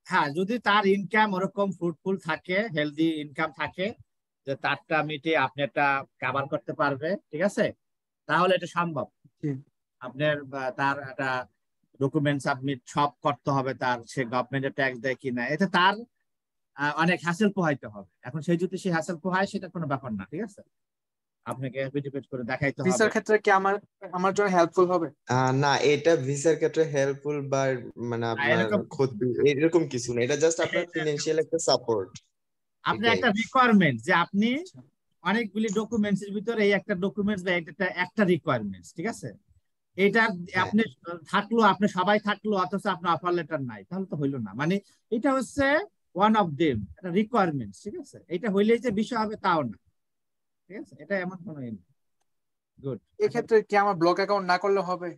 হ্যাঁ, যদি তার ইনকাম ওরকম ফ্রুটফুল থাকে, হেলদি ইনকাম থাকে, যে তারটা মিটিয়ে আপনি একটা কভার করতে পারবে, ঠিক আছে, তাহলে এটা সম্ভব। আপনার তার একটা ডকুমেন্ট সাবমিট সব করতে হবে, তার সে গভর্নমেন্টের ট্যাক্স দেয় কিনা, এতে তার অনেক হ্যাসেল পোহাইতে হবে। এখন সেই যদি সে হ্যাসেল পোহায়, সেটা কোনো ব্যাপার না, ঠিক আছে, আপনাকে এফিডেভিট করে দেখাইতে হবে। ভিসার ক্ষেত্রে কি আমার জন্য হেল্পফুল হবে? না, এটা ভিসার ক্ষেত্রে হেল্পফুল বা মানে আপনার ক্ষতি এরকম কিছু না, এটা জাস্ট আপনার ফিনান্সিয়াল একটা সাপোর্ট। আপনি একটা রিকোয়ারমেন্ট, যে আপনি অনেকগুলি ডকুমেন্টস এর ভিতরে এই একটা ডকুমেন্টস বা একটা রিকোয়ারমেন্টস, ঠিক আছে, এটা আপনি থাকলো, আপনি সবাই থাকলো, অথচ আপনার অফার লেটার নাই, তাহলে তো হইলো না। মানে এটা হচ্ছে ওয়ান অফ দেম, একটা রিকোয়ারমেন্টস, ঠিক আছে, এটা হইলেই যে বিষয় হবে তাও না, ঠিক আছে, এটা এমন কোনো গুড। এক্ষেত্রে কি আমার ব্লক অ্যাকাউন্ট না করলে হবে?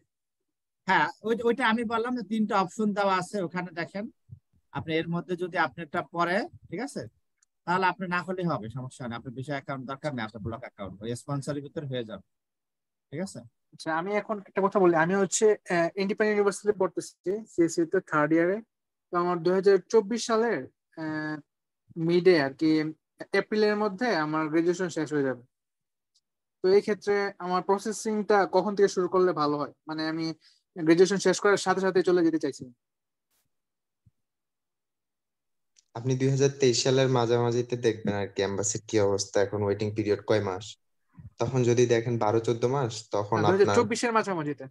হ্যাঁ, ওইটা আমি বললাম যে 3টা অপশন দেওয়া আছে ওখানে, দেখেন আপনি এর মধ্যে যদি আপনারটা পরে, ঠিক আছে, তাহলে আপনি না হলেই হবে, সমস্যা নেই। আপনার বিষয় অ্যাকাউন্ট দরকার নেই, আপনার ব্লক অ্যাকাউন্ট ওই স্পন্সরের ভিতরে হয়ে যাবে, ঠিক আছে। আচ্ছা, আমি এখন একটা কথা বলি, আমি হচ্ছে ইন্ডিপেন্ডেন্ট ইউনিভার্সিটি পড়তেছি, সিএসসি তে 3rd ইয়ারে। তো আমার 2024 সালের মিডে আর কি, এপ্রিলের মধ্যে আমার গ্রাজুয়েশন শেষ হয়ে যাবে। তো এই ক্ষেত্রে আমার প্রসেসিংটা কখন থেকে শুরু করলে ভালো হয়? মানে আমি গ্রাজুয়েশন শেষ করার সাথে সাথে চলে যেতে চাইছি। আপনি 2023 সালের মাঝামাঝিতে দেখবেন আর কি এমবাসির কি অবস্থা, এখন ওয়েটিং পিরিয়ড কয় মাস। তখন যদি দেখেন 12-14 মাস, তখন আপনার 2024 এর মাঝামাঝিতে।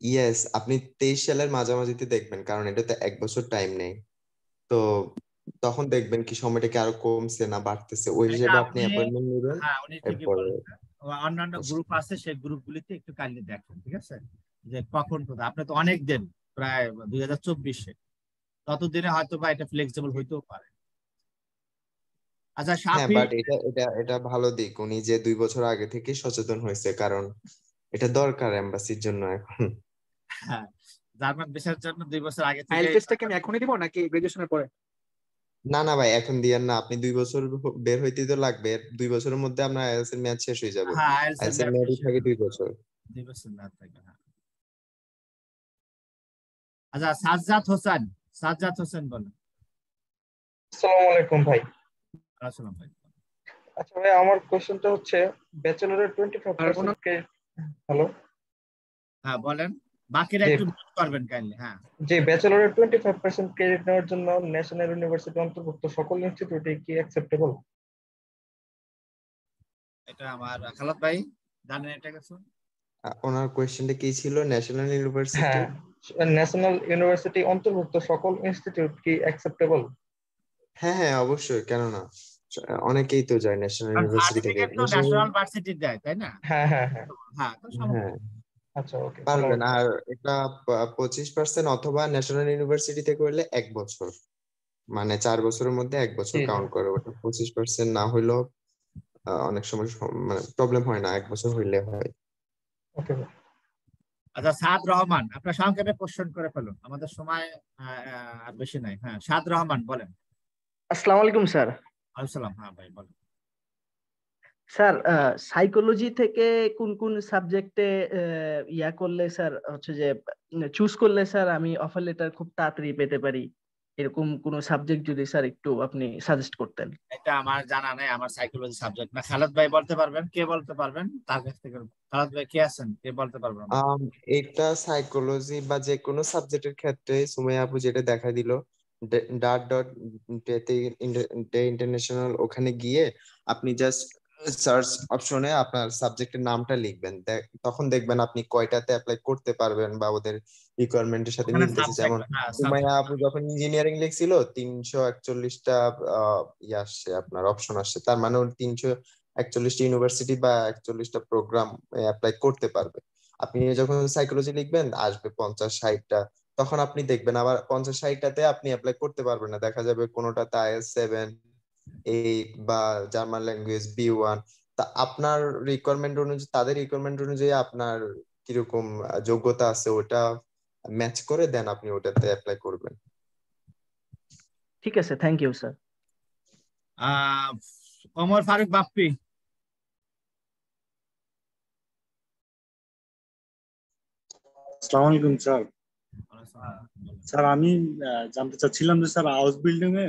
ইয়েস, আপনি 23 সালের মাঝামাঝিতে দেখবেন, কারণ এটাতে 1 বছর টাইম নেই। তো তখন দেখবেন কি সময়টা কি আরো কমছে না বাড়তেছে, ওই হিসেবে আপনি অ্যাপয়েন্টমেন্ট নেবেন। হ্যাঁ, উনি ঠিকই এরপরে বলেছেন। অন্যান্য গ্রুপ আছে, সেই গ্রুপগুলিতে একটু কাইন্ডলি দেখেন, ঠিক আছে, যে কখন কোথায়। আপনি তো অনেক দিন, প্রায় 2024-এ, ততদিনে হয়তো বা এটা ফ্লেক্সিবল হইতেও পারে। আচ্ছা হ্যাঁ, শাফি, বাট এটা ভালো দিক, উনি যে 2 বছর আগে থেকে সচেতন হয়েছে, কারণ এটা দরকার এমবাসির জন্য এখন। হ্যাঁ, জার্মান ভিসার জন্য 2 বছর আগে থেকে। আইএলটিএসটা কি আমি এখনই দিব নাকি গ্রাজুয়েশনের পরে? না না ভাই, এখন দিয়েন না, আপনি 2 বছর বের হইতে তো লাগবে, 2 বছরের মধ্যে আপনার আইএলটিএস এর মেয়াদ শেষ হয়ে যাবে। হ্যাঁ, আইএলটিএস এর মেয়াদই থাকে 2 বছর। 2 বছর মেয়াদ থাকে, হ্যাঁ। আচ্ছা সাজ্জাদ হোসেন, সাজ্জাদ হোসেন বলেন। আসসালামু আলাইকুম ভাই। আসসালাম ভাই। আচ্ছা ভাই, আমার কোশ্চেনটা হচ্ছে ব্যাচেলরের 25% কে, হ্যালো, হ্যাঁ বলেন, বাকিরা একটু মিউট করবেন কাইন্ডলি। হ্যাঁ, যে ব্যাচেলরের 25% ক্রেডিট নেওয়ার জন্য ন্যাশনাল ইউনিভার্সিটি অন্তর্ভুক্ত সকল ইনস্টিটিউটে কি অ্যাকসেপ্টেবল? এটা আমার খালাত ভাই জানেন এটা কিছু? ওনার কোয়েশ্চেনটা কি ছিল? ন্যাশনাল ইউনিভার্সিটি, হ্যাঁ, ন্যাশনাল ইউনিভার্সিটি অন্তর্ভুক্ত সকল ইনস্টিটিউট কি অ্যাকসেপ্টেবল? হ্যাঁ হ্যাঁ অবশ্যই, কেন না, অনেকেই তো যায় ন্যাশনাল ইউনিভার্সিটি থেকে। সার্টিফিকেট তো ন্যাশনাল ভার্সিটি দেয়, তাই না? হ্যাঁ হ্যাঁ হ্যাঁ হ্যাঁ, তো হ্যাঁ আচ্ছা, ওকে, পারবেন। আর এটা 25% অথবা ন্যাশনাল ইউনিভার্সিটি থেকে হলে 1 বছর, মানে 4 বছরের মধ্যে 1 বছর কাউন্ট করে। ওটা 25% না হইলেও অনেক সময় মানে প্রবলেম হয় না, 1 বছর হইলে হয়। ওকে। আচ্ছা সাদ রহমান, আপনার সংক্ষেপে কোশ্চেন করে ফেলুন, আমাদের সময় আর বেশি নাই। হ্যাঁ, সাদ রহমান বলেন। আসসালামু আলাইকুম স্যার। আসসালাম, হ্যাঁ ভাই বলেন। স্যার, সাইকোলজি থেকে কোন কোন সাবজেক্টে ইয়া করলে স্যার হচ্ছে যে চুজ করলে স্যার আমি অফার লেটার খুব তাড়াতাড়ি পেতে পারি, এরকম কোন সাবজেক্ট যদি স্যার একটু আপনি সাজেস্ট করতেন। এটা আমার জানা নেই, আমার সাইকোলজি সাবজেক্ট না। খালেদ ভাই বলতে পারবেন? কে বলতে পারবেন তার কাছ থেকে? খালেদ ভাই কে আছেন, কে বলতে পারবেন? এটা সাইকোলজি বা যে কোনো সাবজেক্টের ক্ষেত্রে সুমাইয়া আপু যেটা দেখা দিল ডাট ডট ডে ইন্টারন্যাশনাল, ওখানে গিয়ে আপনি জাস্ট সার্চ অপশনে আপনার সাবজেক্টের নামটা লিখবেন, তখন দেখবেন আপনি কয়টাতে অ্যাপ্লাই করতে পারবেন বা ওদের রিকোয়ারমেন্টের সাথে ওখানে মিলতেছে। সাবজেক্ট, যেমন হ্যাঁ সুমাইয়া সাবজেক্ট। আপু যখন ইঞ্জিনিয়ারিং লিখছিল 341টা আসছে, আপনার অপশন আসছে, তার মানে 341টা ইউনিভার্সিটি বা 41টা প্রোগ্রাম অ্যাপ্লাই করতে পারবে। আপনি যখন সাইকোলজি লিখবেন আসবে 50-60টা, তখন আপনি দেখবেন আবার 50-60টাতে আপনি অ্যাপ্লাই করতে পারবেন না, দেখা যাবে কোনোটাতে IELTS 7, 8 বা জার্মান ল্যাঙ্গুয়েজ B1। তা আপনার রিকোয়ারমেন্ট অনুযায়ী, তাদের রিকোয়ারমেন্ট অনুযায়ী আপনার কিরকম যোগ্যতা আছে ওটা ম্যাচ করে দেন আপনি ওটাতে অ্যাপ্লাই করবেন। ঠিক আছে, thank you sir. Omar Faruk Bappi. আসসালামু আলাইকুম স্যার। স্যার আমি জানতে চাচ্ছিলাম যে স্যার হাউস বিল্ডিং এ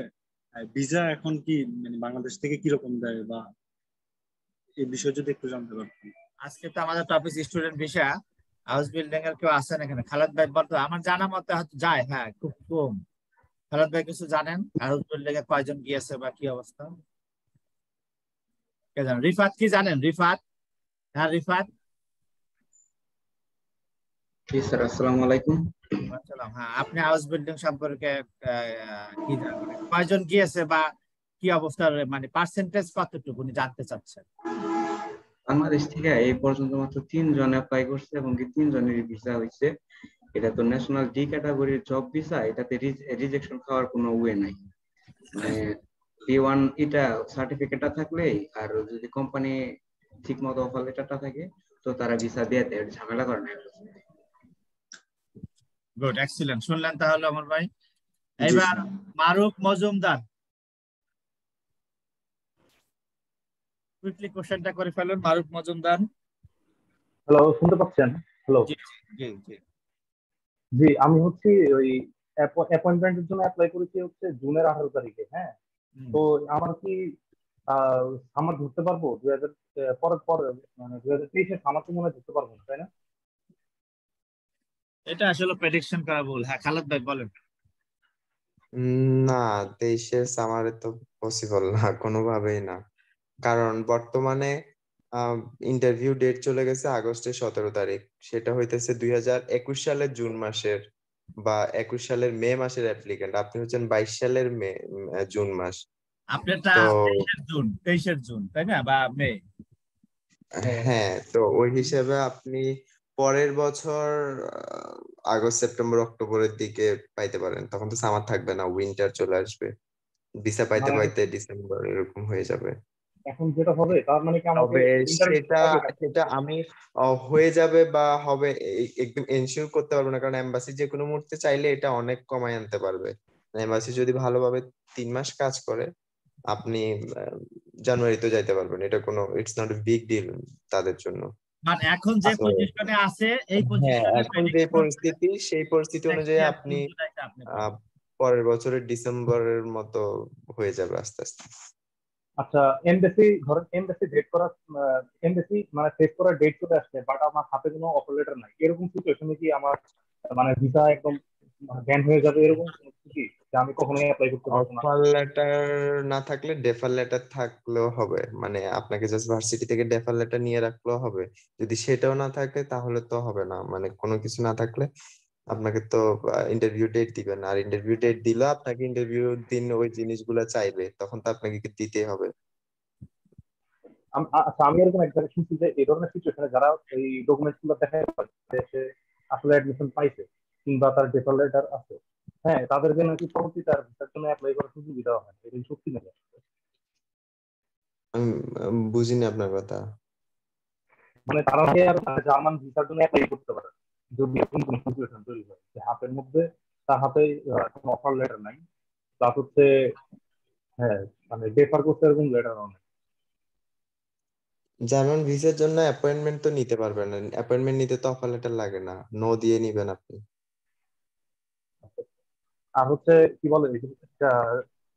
ভিসা এখন কি মানে বাংলাদেশ থেকে কিরকম দেয়, বা এই বিষয়ে যদি একটু জানতে পারতাম। আজকে তো আমাদের topic student visa. House building এর কেউ আছেন এখানে? খালেদ ভাই বলতে, আমার জানা মতে হয়তো যায়, হ্যাঁ খুব কম। খালেদ ভাই কিছু জানেন হাউস বিল্ডিং এ কয়জন গিয়েছে বা কি অবস্থা? কে জানেন? রিফাত কি জানেন? রিফাত? হ্যাঁ রিফাত। জি স্যার, আসসালামু আলাইকুম। আসসালাম। হ্যাঁ, আপনি হাউস বিল্ডিং সম্পর্কে কি জানেন, মানে কয়জন গিয়েছে বা কি অবস্থার, মানে পার্সেন্টেজ কতটুকু উনি জানতে চাচ্ছেন? বাংলাদেশ থেকে এই পর্যন্ত মাত্র 3 জন অ্যাপ্লাই করছে এবং কি 3 জনেরই ভিসা হয়েছে। এটা তো ন্যাশনাল ডি ক্যাটাগরির জব ভিসা, এটাতে রিজেকশন খাওয়ার কোনো ওয়ে নাই। মানে B1 এটা সার্টিফিকেটটা থাকলেই, আর যদি কোম্পানি ঠিক মতো অফার লেটারটা থাকে তো তারা ভিসা দিয়ে দেয়, ঝামেলা করে না। Good, excellent. শুনলেন তাহলে অমর ভাই। জি এবার স্যার। মারুফ মজুমদার, কুইকলি কোশ্চেনটা করে ফেলুন। মারুফ মজুমদার। হ্যালো, শুনতে পাচ্ছেন? হ্যালো। জি জি জি। জি, আমি হচ্ছে ওই অ্যাপয়েন্টমেন্টের জন্য অ্যাপ্লাই করেছি হচ্ছে জুনের 18 তারিখে। হ্যাঁ, তো আমার কি আমার ধরতে পারবো 2000 পরের পরে, মানে 2023-এ আমার তো মনে হয় ধরতে পারবো না, তাই না? এটা আসলে প্রেডিকশন করা ভুল। হ্যাঁ খালেদ ভাই বলেন। না, 23-এর সামারে তো পসিবল না, কোনোভাবেই না। কারণ বর্তমানে ইন্টারভিউ ডেট চলে গেছে আগস্টের 17 তারিখ, সেটা হইতেছে 2021 সালের জুন মাসের বা 21 সালের মে মাসের অ্যাপ্লিকেন্ট। আপনি হচ্ছেন 22 সালের জুন মাস। আপনারটা তো 23-এর জুন তাই না, বা মে? হ্যাঁ, তো ওই হিসেবে আপনি পরের বছর আগস্ট সেপ্টেম্বর অক্টোবরের দিকে পাইতে পারেন, তখন তো সামার থাকবে না, উইন্টার চলে আসবে, ভিসা পাইতে মানে পাইতে ডিসেম্বর এরকম হয়ে যাবে। এখন যেটা হবে তার মানে কি আমাকে তবে ইন্টারভিউ সেটা হবে? সেটা আমি হয়ে যাবে বা হবে একদম এনশিওর করতে পারবো না, কারণ এমবাসি যে কোনো মুহূর্তে চাইলে এটা অনেক কমায় আনতে পারবে। এমবাসি যদি ভালোভাবে 3 মাস কাজ করে আপনি জানুয়ারিতে যাইতে পারবেন, এটা কোনো it's not a big deal তাদের জন্য। মানে এখন যে তো পজিশনে আছে এই হ্যাঁ, পজিশনে এখন যে পরিস্থিতি সেই পরিস্থিতি নেক্সট অনুযায়ী ইয়ার আপনি জুন জুলাইতে আপনি পাবেন। পরের বছরের ডিসেম্বরের মতো হয়ে যাবে আস্তে আস্তে। আচ্ছা, এমবেসি ধরেন, এমবেসি ডেট করা, এমবেসি মানে সেট করার ডেট চলে আসছে, বাট আমার হাতে কোনো অফার লেটার নাই, এরকম সিচুয়েশনে কি আমার মানে ভিসা একদম ব্যান হয়ে যাবে, এরকম কোনো কি যে আমি কখনোই অ্যাপ্লাই করতে পারবো না? অফার লেটার না থাকলে ডেফার লেটার থাকলেও হবে, মানে আপনাকে জাস্ট ভার্সিটি থেকে ডেফার লেটার নিয়ে রাখলেও হবে। যদি সেটাও না থাকে তাহলে তো হবে না, মানে কোনো কিছু না থাকলে আপনাকে তো ইন্টারভিউ ডেট দিবেন, আর ইন্টারভিউ ডেট দিলে আপনাকে ইন্টারভিউ দিন ওই জিনিসগুলো চাইবে, তখন তো আপনাকে দিতেই হবে। আচ্ছা, আমি এরকম এক জায়গায় শুনছি যে এই ধরনের সিচুয়েশনে যারা এই ডকুমেন্টস গুলো দেখায় যে সে আসলে অ্যাডমিশন পাইছে কিংবা তার ডেফার লেটার আছে, হ্যাঁ, তাদেরকে নাকি পরবর্তীতে আর ভিসার জন্য অ্যাপ্লাই করার সুযোগ দেওয়া হয়, এটা কি সত্যি নাকি? আমি বুঝিনি আপনার কথা। মানে তারা কি আর জার্মান ভিসার জন্য অ্যাপ্লাই করতে পারে যদি এরকম কোনো সিচুয়েশন তৈরি হয় যে হাতের মধ্যে, তার হাতে কোনো অফার লেটার নাই, প্লাস হচ্ছে হ্যাঁ মানে ডেফার করতে এরকম লেটারও নাই? জার্মান ভিসার জন্য অ্যাপয়েন্টমেন্ট তো নিতে পারবেন না, অ্যাপয়েন্টমেন্ট নিতে তো অফার লেটার লাগে না, নো দিয়ে নিবেন আপনি। আর হচ্ছে কি বলে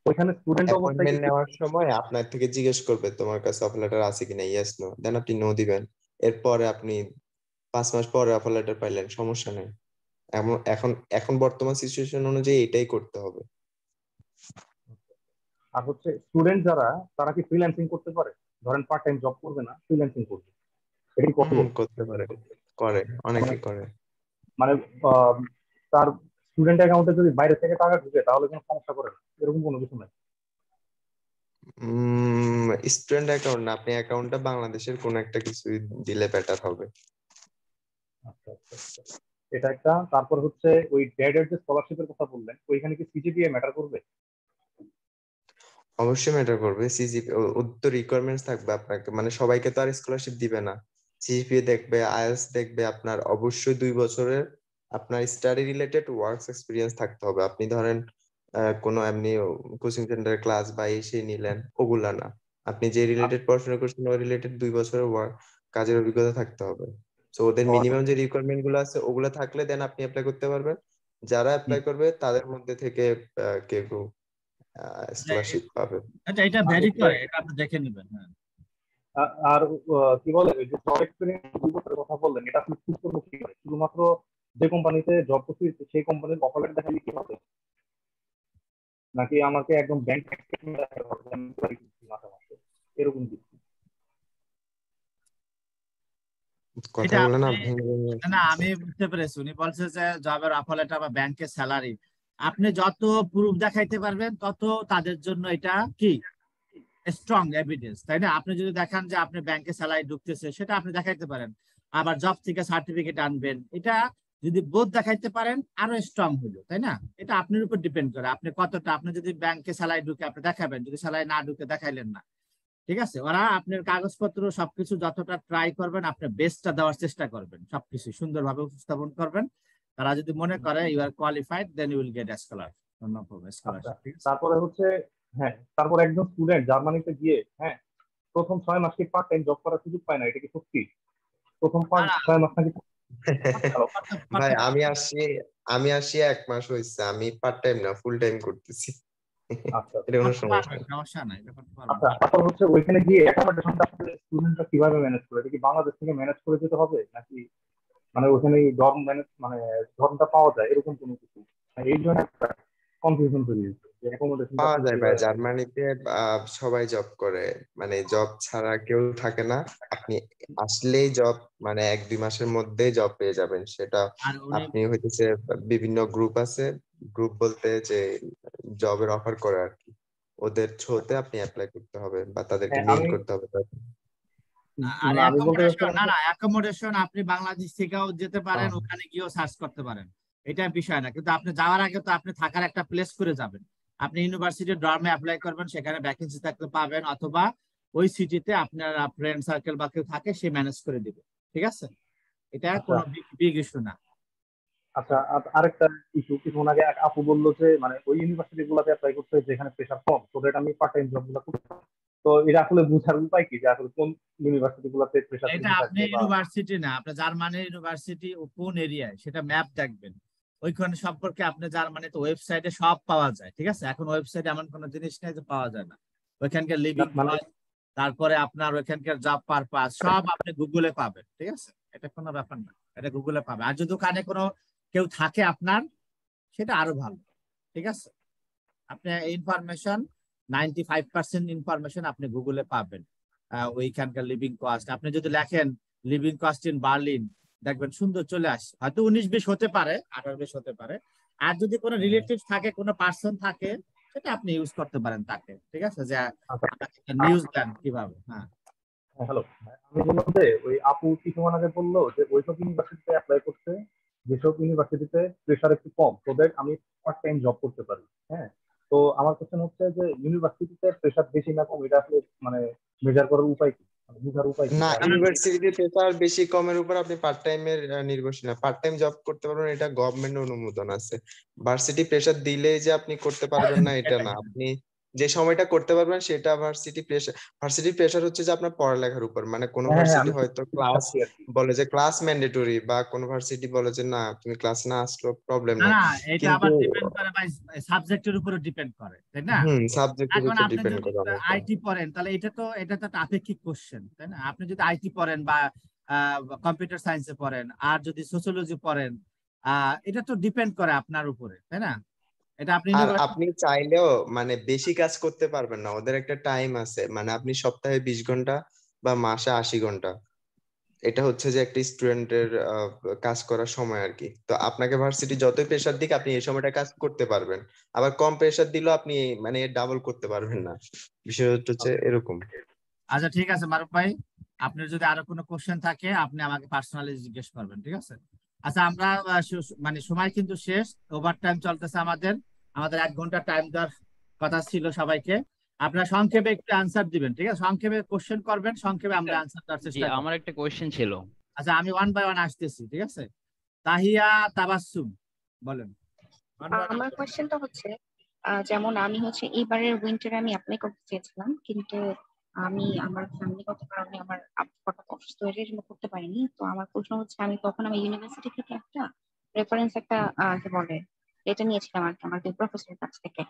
ওইখানে স্টুডেন্ট অবস্থায় অ্যাপয়েন্টমেন্ট কি নেওয়ার সময় আপনার থেকে জিজ্ঞেস করবে তোমার কাছে অফার লেটার আছে কিনা, ইয়েস নো, দেন আপনি নো দিবেন। এরপরে আপনি 5 মাস পরে অফার লেটার পাইলেন, সমস্যা নেই। এখন এখন বর্তমান সিচুয়েশন অনুযায়ী এটাই করতে হবে। আর হচ্ছে স্টুডেন্ট যারা তারা কি ফ্রিল্যান্সিং করতে পারে? ধরেন পার্ট টাইম জব করবে না, ফ্রিল্যান্সিং করবে, এটা কি পসিবল? করতে পারে, করে, অনেকে করে। মানে তার স্টুডেন্ট অ্যাকাউন্টে যদি বাইরে থেকে টাকা ঢুকে তাহলে কোনো সমস্যা করে না, এরকম কোনো কিছু নাই? স্টুডেন্ট অ্যাকাউন্ট না, আপনি অ্যাকাউন্টটা বাংলাদেশের কোন একটা কিছু দিলে বেটার হবে। আচ্ছা আচ্ছা আচ্ছা, এটা একটা। তারপর হচ্ছে ওই ড্যাডের যে স্কলারশিপের কথা বললেন, ওইখানে কি সিজিপিএ ম্যাটার করবে? অবশ্যই ম্যাটার করবে। তো রিকোয়ারমেন্টস থাকবে আপনাকে, মানে সবাইকে তো আর স্কলারশিপ দিবে না। সিজিপিএ দেখবে, আইএলটিএস দেখবে, আপনার অবশ্যই 2 বছরের আপনার স্টাডি রিলেটেড ওয়ার্কস এক্সপিরিয়েন্স থাকতে হবে। আপনি ধরেন কোনো এমনি কোচিং সেন্টার ক্লাস বা এসে নিলেন, ওগুলা না। আপনি যে রিলেটেড পড়াশোনা করছেন ওই রিলেটেড 2 বছরের কাজের অভিজ্ঞতা থাকতে হবে। তো ওদের মিনিমাম যে রিকোয়ারমেন্ট গুলো আছে ওগুলো থাকলে দেন আপনি অ্যাপ্লাই করতে পারবেন। যারা অ্যাপ্লাই করবে তাদের মধ্যে থেকে কেউ কেউ স্কলারশিপ পাবে। আচ্ছা, এটা ভ্যারি করে, এটা আপনি দেখে নেবেন। হ্যাঁ, আর কি বলে ওই যে জব এক্সপিরিয়েন্স 2 বছরের কথা বললেন, এটা আপনি চুজ করবো কি করে? শুধুমাত্র যে কোম্পানিতে জব করছি সেই কোম্পানির অফার লেটার দেখালে কি হবে, নাকি আমাকে একদম ব্যাংক স্টেটমেন্ট দেখাতে হবে যে আমি চাকরি করছি মাসে মাসে, এরকম কিছু? কথা এটা বলে না আপনি, না আমি বুঝতে পেরেছি। উনি বলছে যে জবের অফার লেটার বা ব্যাংকের স্যালারি আপনি যত প্রুফ দেখাইতে পারবেন তত তাদের জন্য এটা কি স্ট্রং এভিডেন্স, তাই না? আপনি যদি দেখান যে আপনি ব্যাংকে স্যালারি ঢুকতেছে, সেটা আপনি দেখাইতে পারেন। আবার জব থেকে সার্টিফিকেট আনবেন, এটা যদি বোধ দেখাইতে পারেন আরো স্ট্রং হলো, তাই না? এটা আপনার উপর ডিপেন্ড করে আপনি কতটা, আপনি যদি ব্যাংকে স্যালারি ঢুকে আপনি দেখাবেন, যদি স্যালারি না ঢুকে দেখাইলেন না, ঠিক আছে? ওরা আপনার কাগজপত্র সবকিছু যতটা ট্রাই করবেন, আপনি বেস্টটা দেওয়ার চেষ্টা করবেন, সবকিছু সুন্দরভাবে উপস্থাপন করবেন। তারা যদি মনে করে you are qualified, then you will get scholarship. তারপরে হচ্ছে, হ্যাঁ, তারপর একজন স্টুডেন্ট জার্মানিতে গিয়ে, হ্যাঁ, প্রথম 6 মাস কি পার্ট টাইম জব করার সুযোগ পায় না? এটা কি সত্যি? প্রথম 6 মাস নাকি? ভাই আমি আসি 1 মাস হয়েছে, আমি পার্ট টাইম না ফুল টাইম করতেছি। এটা কোনো সমস্যা নাই। আচ্ছা, তারপর হচ্ছে ওইখানে গিয়ে অ্যাকোমোডেশনটা আসলে স্টুডেন্টরা কিভাবে ম্যানেজ করে? এটা কি বাংলাদেশ থেকে ম্যানেজ করে যেতে হবে, নাকি মানে ওখানে ডর্ম ম্যানেজ মানে ধর্মটা পাওয়া যায় এরকম কোনো কিছু? এই জন্য একটা কনফিউশন তৈরি হয়েছে যে অ্যাকোমোডেশনটা পাওয়া যায় ভাই, জার্মানিতে সবাই জব করে, মানে জব ছাড়া কেউ থাকে না। আপনি আসলেই জব, মানে 1-2 মাসের মধ্যেই জব পেয়ে যাবেন। সেটা আপনি হইতেছে বিভিন্ন গ্রুপ আছে, গ্রুপ বলতে যে জবের অফার করে আর কি, ওদের থ্রুতে আপনি অ্যাপ্লাই করতে হবে বা তাদেরকে মেইল করতে হবে। আর অ্যাকোমোডেশন, না অ্যাকোমোডেশন আপনি বাংলাদেশ থেকেও যেতে পারেন, ওখানে গিয়েও সার্চ করতে পারেন, এটা বিষয় না। কিন্তু আপনি যাওয়ার আগে তো আপনি থাকার একটা প্লেস করে যাবেন। আপনি ইউনিভার্সিটির ডর্মে অ্যাপ্লাই করবেন, সেখানে ভ্যাকেন্সি থাকলে পাবেন, অথবা ওই সিটিতে আপনার ফ্রেন্ড সার্কেল বা কেউ থাকে সে ম্যানেজ করে দিবে, ঠিক আছে? এটা কোনো বিগ ইস্যু না। আচ্ছা, আরেকটা ইস্যু, কিছুক্ষণ আগে এক আপু বললো যে মানে ওই ইউনিভার্সিটি গুলোতে অ্যাপ্লাই করতে যেখানে প্রেশার কম, তো দ্যাট আমি পার্ট টাইম জব গুলো করতে। তো এটা আসলে বোঝার উপায় কি যে আসলে কোন ইউনিভার্সিটি গুলোতে প্রেশার এটা আপনি ইউনিভার্সিটি না, আপনার জার্মানির ইউনিভার্সিটি কোন এরিয়ায় সেটা ম্যাপ দেখবেন, ওইখানে সম্পর্কে আপনি জার্মানিতে ওয়েবসাইটে সব পাওয়া যায়, ঠিক আছে? এখন ওয়েবসাইটে এমন কোনো জিনিস নেই যে পাওয়া যায় না। ওইখানকার লিভিং কস্ট, তারপরে আপনার ওইখানকার জব পারপাস সব আপনি গুগলে পাবেন, ঠিক আছে? এটা কোনো ব্যাপার না, এটা গুগলে পাবেন। আর যদি ওখানে কোনো কেউ থাকে আপনার, সেটা আরো ভালো, ঠিক আছে? আপনি ইনফরমেশন 95% ইনফরমেশন আপনি গুগলে পাবেন। ওইখানকার লিভিং কস্ট আপনি যদি লেখেন লিভিং কস্ট ইন বার্লিন, দেখবেন সুন্দর চলে আসে। হয়তো 19-20 হতে পারে, 18-20 হতে পারে। আর যদি কোনো রিলেটিভ থাকে, কোনো পার্সন থাকে, সেটা আপনি ইউজ করতে পারেন তাকে, ঠিক আছে? যে নিউজ দেন কিভাবে। হ্যাঁ, হ্যালো, আমি বললাম যে ওই আপু কিছুক্ষণ আগে বললো যে ওইসব ইউনিভার্সিটিতে অ্যাপ্লাই করতে যেসব ইউনিভার্সিটিতে প্রেশার একটু কম, তো দ্যাট আমি পার্ট টাইম জব করতে পারি। হ্যাঁ, তো আমার কোশ্চেন হচ্ছে যে ইউনিভার্সিটিতে প্রেশার বেশি না কম, এটা আসলে মানে মেজার করার উপায় কি, বোঝার উপায় কি? না, ইউনিভার্সিটিতে প্রেশার বেশি কমের উপর আপনি পার্ট টাইমের নির্ভরশীল না, পার্ট টাইম জব করতে পারবেন, এটা গভর্নমেন্ট অনুমোদন আছে। ভার্সিটি প্রেশার দিলেই যে আপনি করতে পারবেন না এটা না, আপনি যে সময়টা করতে পারবেন সেটা ভার্সিটি প্রেশার হচ্ছে যে আপনার পড়ালেখার উপর, মানে কোনো হ্যাঁ ভার্সিটি আমি হয়তো বুঝতে ক্লাস পারছি আর কি। বলে যে ক্লাস ম্যান্ডেটরি, বা কোনো ভার্সিটি বলে যে না তুমি ক্লাস না আসলেও প্রবলেম না নাই, না, এটা কিন্তু আবার ডিপেন্ড করে ভাই, সাবজেক্টের উপরে ডিপেন্ড করে, তাই না? সাবজেক্টের এখন উপর আপনি ডিপেন্ড যদি করে অনেকটা। আইটি পড়েন তাহলে এটা তো একটা আপেক্ষিক কোশ্চেন, তাই না? আপনি যদি আইটি পড়েন বা কম্পিউটার সায়েন্সে পড়েন আর যদি সোশ্যোলজি পড়েন, এটা তো ডিপেন্ড করে আপনার উপরে, তাই না? এটা আপনি আর আপনি চাইলেও মানে বেশি কাজ করতে পারবেন না, ওদের একটা টাইম আছে, মানে আপনি সপ্তাহে 20 ঘন্টা বা মাসে 80 ঘন্টা, এটা হচ্ছে যে একটা স্টুডেন্টের কাজ করার সময় আর কি। তো আপনাকে ভার্সিটি যতই প্রেশার দিক আপনি এই সময়টা কাজ করতে পারবেন, আবার কম প্রেশার দিলেও আপনি মানে ডাবল করতে পারবেন না, বিষয় হচ্ছে এরকম। আচ্ছা ঠিক আছে মারুফ ভাই, আপনার যদি আরো কোনো কোশ্চেন থাকে আপনি আমাকে পার্সোনালি জিজ্ঞেস করবেন, ঠিক আছে? আচ্ছা আমরা মানে সময় কিন্তু শেষ, ওভার টাইম চলতেছে আমাদের 1 ঘন্টা টাইম দেওয়ার কথা ছিল সবাইকে। আপনারা সংক্ষেপে একটু আনসার দিবেন, ঠিক আছে? সংক্ষেপে কোশ্চেন করবেন, সংক্ষেপে আমরা আনসার দেওয়ার জি চেষ্টা করব। আমার একটা কোয়েশ্চেন ছিল। আচ্ছা আমি 1 বাই 1 আসতেছি, ঠিক আছে? তাহিয়া তাবাসসুম বলেন। আমার কোয়েশ্চেনটা হচ্ছে যেমন আমি হচ্ছে এবারের উইন্টারে আমি অ্যাপ্লাই করতে চেয়েছিলাম, কিন্তু আমি আমার ফ্যামিলিগত কারণে আমার আব্বু হঠাৎ অসুস্থ হয়ে এই জন্য করতে পারিনি। তো আমার প্রশ্ন হচ্ছে আমি তখন আমার ইউনিভার্সিটি থেকে একটা রেফারেন্স একটা কি বলে এটা নিয়েছিলাম আর কি আমার দুই প্রফেসরের কাছ থেকে।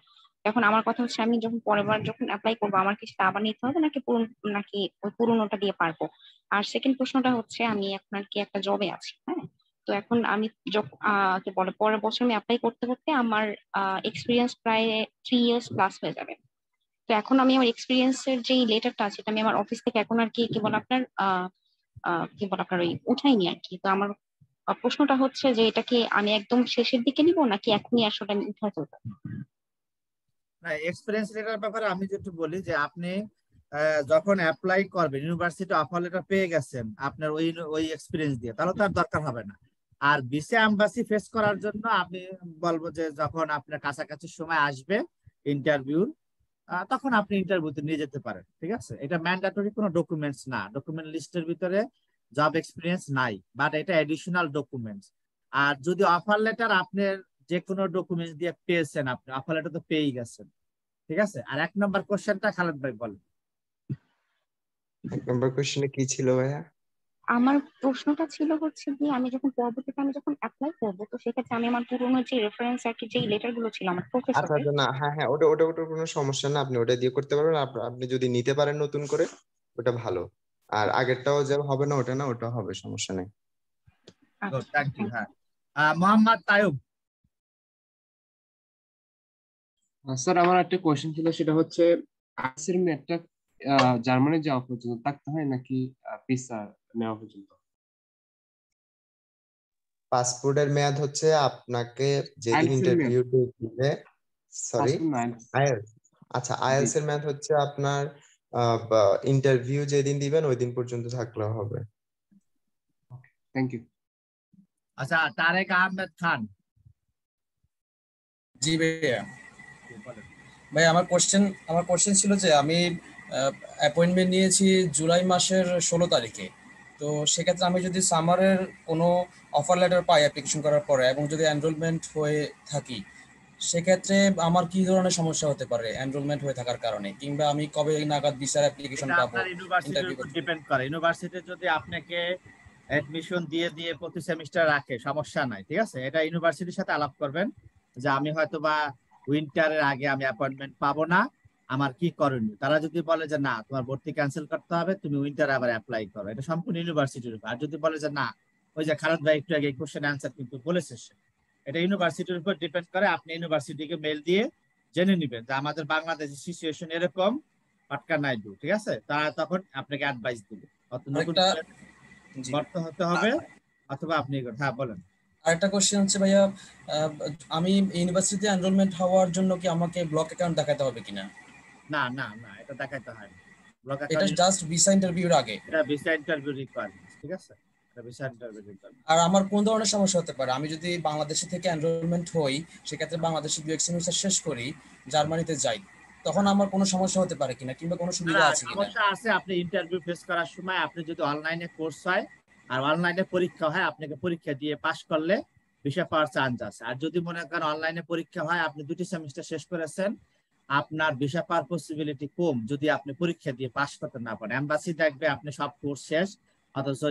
এখন আমার কথা হচ্ছে আমি যখন পরের বার যখন অ্যাপ্লাই করবো আমার কি সেটা আবার নিতে হবে নাকি নাকি ওই পুরোনোটা দিয়ে পারবো? আর সেকেন্ড প্রশ্নটা হচ্ছে আমি এখন আর কি একটা জবে আছি, হ্যাঁ। তো এখন আমি যখন কি বলে পরের বছর আমি অ্যাপ্লাই করতে করতে আমার এক্সপিরিয়েন্স প্রায় 3 ইয়ার্স প্লাস হয়ে যাবে। তো এখন আমি আমার এক্সপিরিয়েন্সের যে লেটারটা আছে এটা আমি আমার অফিস থেকে এখন আর কি কি বলে আপনার কি বলে আপনার ওই উঠাইনি আর কি। তো আমার প্রশ্নটা হচ্ছে যে এটা কি আমি একদম শেষের দিকে নিব নাকি এখনই আসলে আমি উঠাই ফেলবো? না, এক্সপেরিয়েন্স লেটার ব্যাপারে আমি যেটা বলি যে আপনি যখন অ্যাপ্লাই করবেন ইউনিভার্সিটি অফার লেটার পেয়ে গেছেন আপনার ওই এক্সপিরিয়েন্স দিয়ে, তাহলে তার দরকার হবে না। আর ভিসা এম্বাসি ফেস করার জন্য আমি বলবো যে যখন আপনার কাছাকাছি সময় আসবে ইন্টারভিউর, তখন আপনি ইন্টারভিউতে নিয়ে যেতে পারেন, ঠিক আছে? এটা ম্যান্ডেটরি কোনো ডকুমেন্টস না, ডকুমেন্ট লিস্টের ভিতরে জব এক্সপিরিয়েন্স নাই, বাট এটা এডিশনাল ডকুমেন্টস। আর যদি অফার লেটার আপনার যে কোনো ডকুমেন্টস দিয়ে পেয়েছেন, আপনি অফার লেটার তো পেয়েই গেছেন, ঠিক আছে? আর 1 নম্বর কোশ্চেনটা খালেদ ভাই বলেন। 1 নম্বর কোশ্চেনে কি ছিল ভাইয়া? আমার প্রশ্নটা ছিল হচ্ছে যে আমি যখন পরবর্তীতে আমি যখন অ্যাপ্লাই করবো তো সেক্ষেত্রে আমি আমার পুরোনো যে রেফারেন্স আর কি যে লেটার গুলো ছিল আমার আচ্ছা প্রফেসরের। আচ্ছা, না হ্যাঁ হ্যাঁ, ওটা কোনো সমস্যা না, আপনি ওটা দিয়ে করতে পারবেন। আপনি যদি নিতে পারেন নতুন করে ওটা ভালো, আর আগেরটাও যে হবে না ওটা না, ওটা হবে, সমস্যা নেই। Thank you. হ্যাঁ, মোহাম্মদ তায়ুব। স্যার আমার একটা কোয়েশ্চেন ছিল, সেটা হচ্ছে আর্টসের মেয়েটা জার্মানি যাওয়া পর্যন্ত থাকতে হয় নাকি ভিসা নেওয়া পর্যন্ত? পাসপোর্টের মেয়াদ হচ্ছে আপনাকে যেদিন আইএলটিএস এর মেয়াদ। ইন্টারভিউ দিবে, সরি পাসপোর্ট না আইএলটিএস। আইএলটিএস। আচ্ছা আইএলটিএস এর মেয়াদ হচ্ছে আপনার ইন্টারভিউ যেদিন দিবেন ওই দিন পর্যন্ত থাকলেও হবে। Thank you. আচ্ছা তারেক আহমেদ খান। জি ভাইয়া। ভাই আমার কোশ্চেন ছিল যে আমি অ্যাপয়েন্টমেন্ট নিয়েছি জুলাই মাসের 16 তারিখে। তো সেক্ষেত্রে আমি যদি সামারের কোনো অফার লেটার পাই অ্যাপ্লিকেশন করার পরে এবং যদি এনরোলমেন্ট হয়ে থাকি, সেক্ষেত্রে আমার কি ধরনের সমস্যা হতে পারে এনরোলমেন্ট হয়ে থাকার কারণে, কিংবা আমি কবে নাগাদ ভিসার অ্যাপ্লিকেশন এটা পাবো? আপনার ইউনিভার্সিটির উপর ডিপেন্ড করে। ইউনিভার্সিটি যদি আপনাকে অ্যাডমিশন দিয়ে প্রতি সেমিস্টার রাখে সমস্যা নাই, ঠিক আছে? এটা ইউনিভার্সিটির সাথে আলাপ করবেন যে আমি হয়তো বা উইন্টারের আগে আমি অ্যাপয়েন্টমেন্ট পাবো না, আমার কি করণীয়। তারা যদি বলে যে না তোমার ভর্তি ক্যান্সেল করতে হবে, তুমি উইন্টারে আবার অ্যাপ্লাই করো, এটা সম্পূর্ণ ইউনিভার্সিটির উপর। আর যদি বলে যে না, ওই যে খালেদ ভাই একটু আগে কোশ্চেন অ্যান্সার কিন্তু বলেছে, এটা ইউনিভার্সিটির উপর ডিপেন্ড করে। আপনি ইউনিভার্সিটিকে মেল দিয়ে জেনে নেবেন যে আমাদের বাংলাদেশের সিচুয়েশন এরকম, পাটকা নাই দু, ঠিক আছে? তারা তখন আপনাকে অ্যাডভাইস দিবে, নতুন ভর্তি হতে হবে অথবা আপনি। হ্যাঁ বলেন। আরেকটা কোশ্চেন হচ্ছে ভাইয়া, আমি ইউনিভার্সিটিতে এনরোলমেন্ট হওয়ার জন্য কি আমাকে ব্লক অ্যাকাউন্ট দেখাতে হবে কিনা? না না না, এটা দেখাইতে হয় না। ব্লক এটা অ্যাকাউন্ট জাস্ট ভিসা ইন্টারভিউর আগে। এটা ভিসা ইন্টারভিউ রিকোয়ারমেন্টস, ঠিক আছে? এটা ভিসা ইন্টারভিউ রিকোয়ারমেন্টস। আর আমার কোন ধরনের সমস্যা হতে পারে আমি যদি বাংলাদেশ থেকে এনরোলমেন্ট হই, সেক্ষেত্রে বাংলাদেশে 2 সেমিস্টার শেষ করি, জার্মানিতে যাই, তখন আমার কোনো সমস্যা হতে পারে কিনা কিংবা কোনো সুবিধা আছে কিনা? সমস্যা আছে। আপনি ইন্টারভিউ ফেস করার সময় আপনি যদি অনলাইনে কোর্স হয় আর অনলাইনে পরীক্ষা হয়, আপনাকে পরীক্ষা দিয়ে পাস করলে ভিসা পাওয়ার চান্স আছে। আর যদি মনে করেন অনলাইনে পরীক্ষা হয়, আপনি 2টি সেমিস্টার শেষ করেছেন আপনার ভিসা পাওয়ার পসিবিলিটি কম যদি আপনি পরীক্ষা দিয়ে পাস করতে না পারেন। এম্বাসি দেখবে আপনি সব কোর্স শেষ, অথচ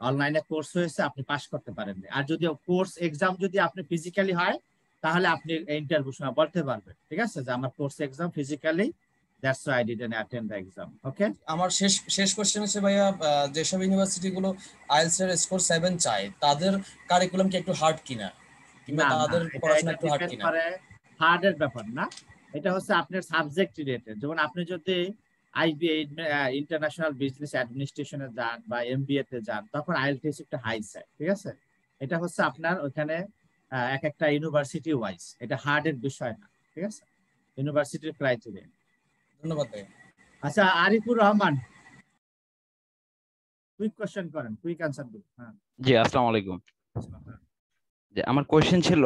অনলাইনে কোর্স হয়েছে, আপনি পাস করতে পারেননি। আর যদি কোর্স এক্সাম যদি আপনি ফিজিক্যালি হয়, তাহলে আপনি ইন্টারভিউ সময় বলতে পারবেন, ঠিক আছে, যে আমার course exam physically, that's why I didn't attend the exam. Okay, আমার শেষ কোশ্চেন হচ্ছে ভাইয়া, যেসব ইউনিভার্সিটি গুলো আইএলটিএস এর স্কোর 7 চায়, তাদের কারিকুলাম কি একটু হার্ড কিনা, কিংবা তাদের পড়াশোনা একটু হার্ড কিনা? হার্ডের ব্যাপার না, এটা হচ্ছে আপনার সাবজেক্ট রিলেটেড। যেমন আপনি যদি আইবিএ ইন্টারন্যাশনাল বিজনেস অ্যাডমিনিস্ট্রেশনে যান বা এমবিএ তে যান, তখন আইএলটিএস একটু হাই চাই, ঠিক আছে। এটা হচ্ছে আপনার ওখানে এক একটা ইউনিভার্সিটি ওয়াইজ, এটা হার্ডের বিষয় না, ঠিক আছে, ইউনিভার্সিটির ক্রাইটেরিয়া। ধন্যবাদ ভাই। আচ্ছা, আরিফুর রহমান, কুইক কোশ্চেন করেন, কুইক আনসার দিন। হ্যাঁ জি, আসসালামু আলাইকুম। যে আমার কোশ্চেন ছিল,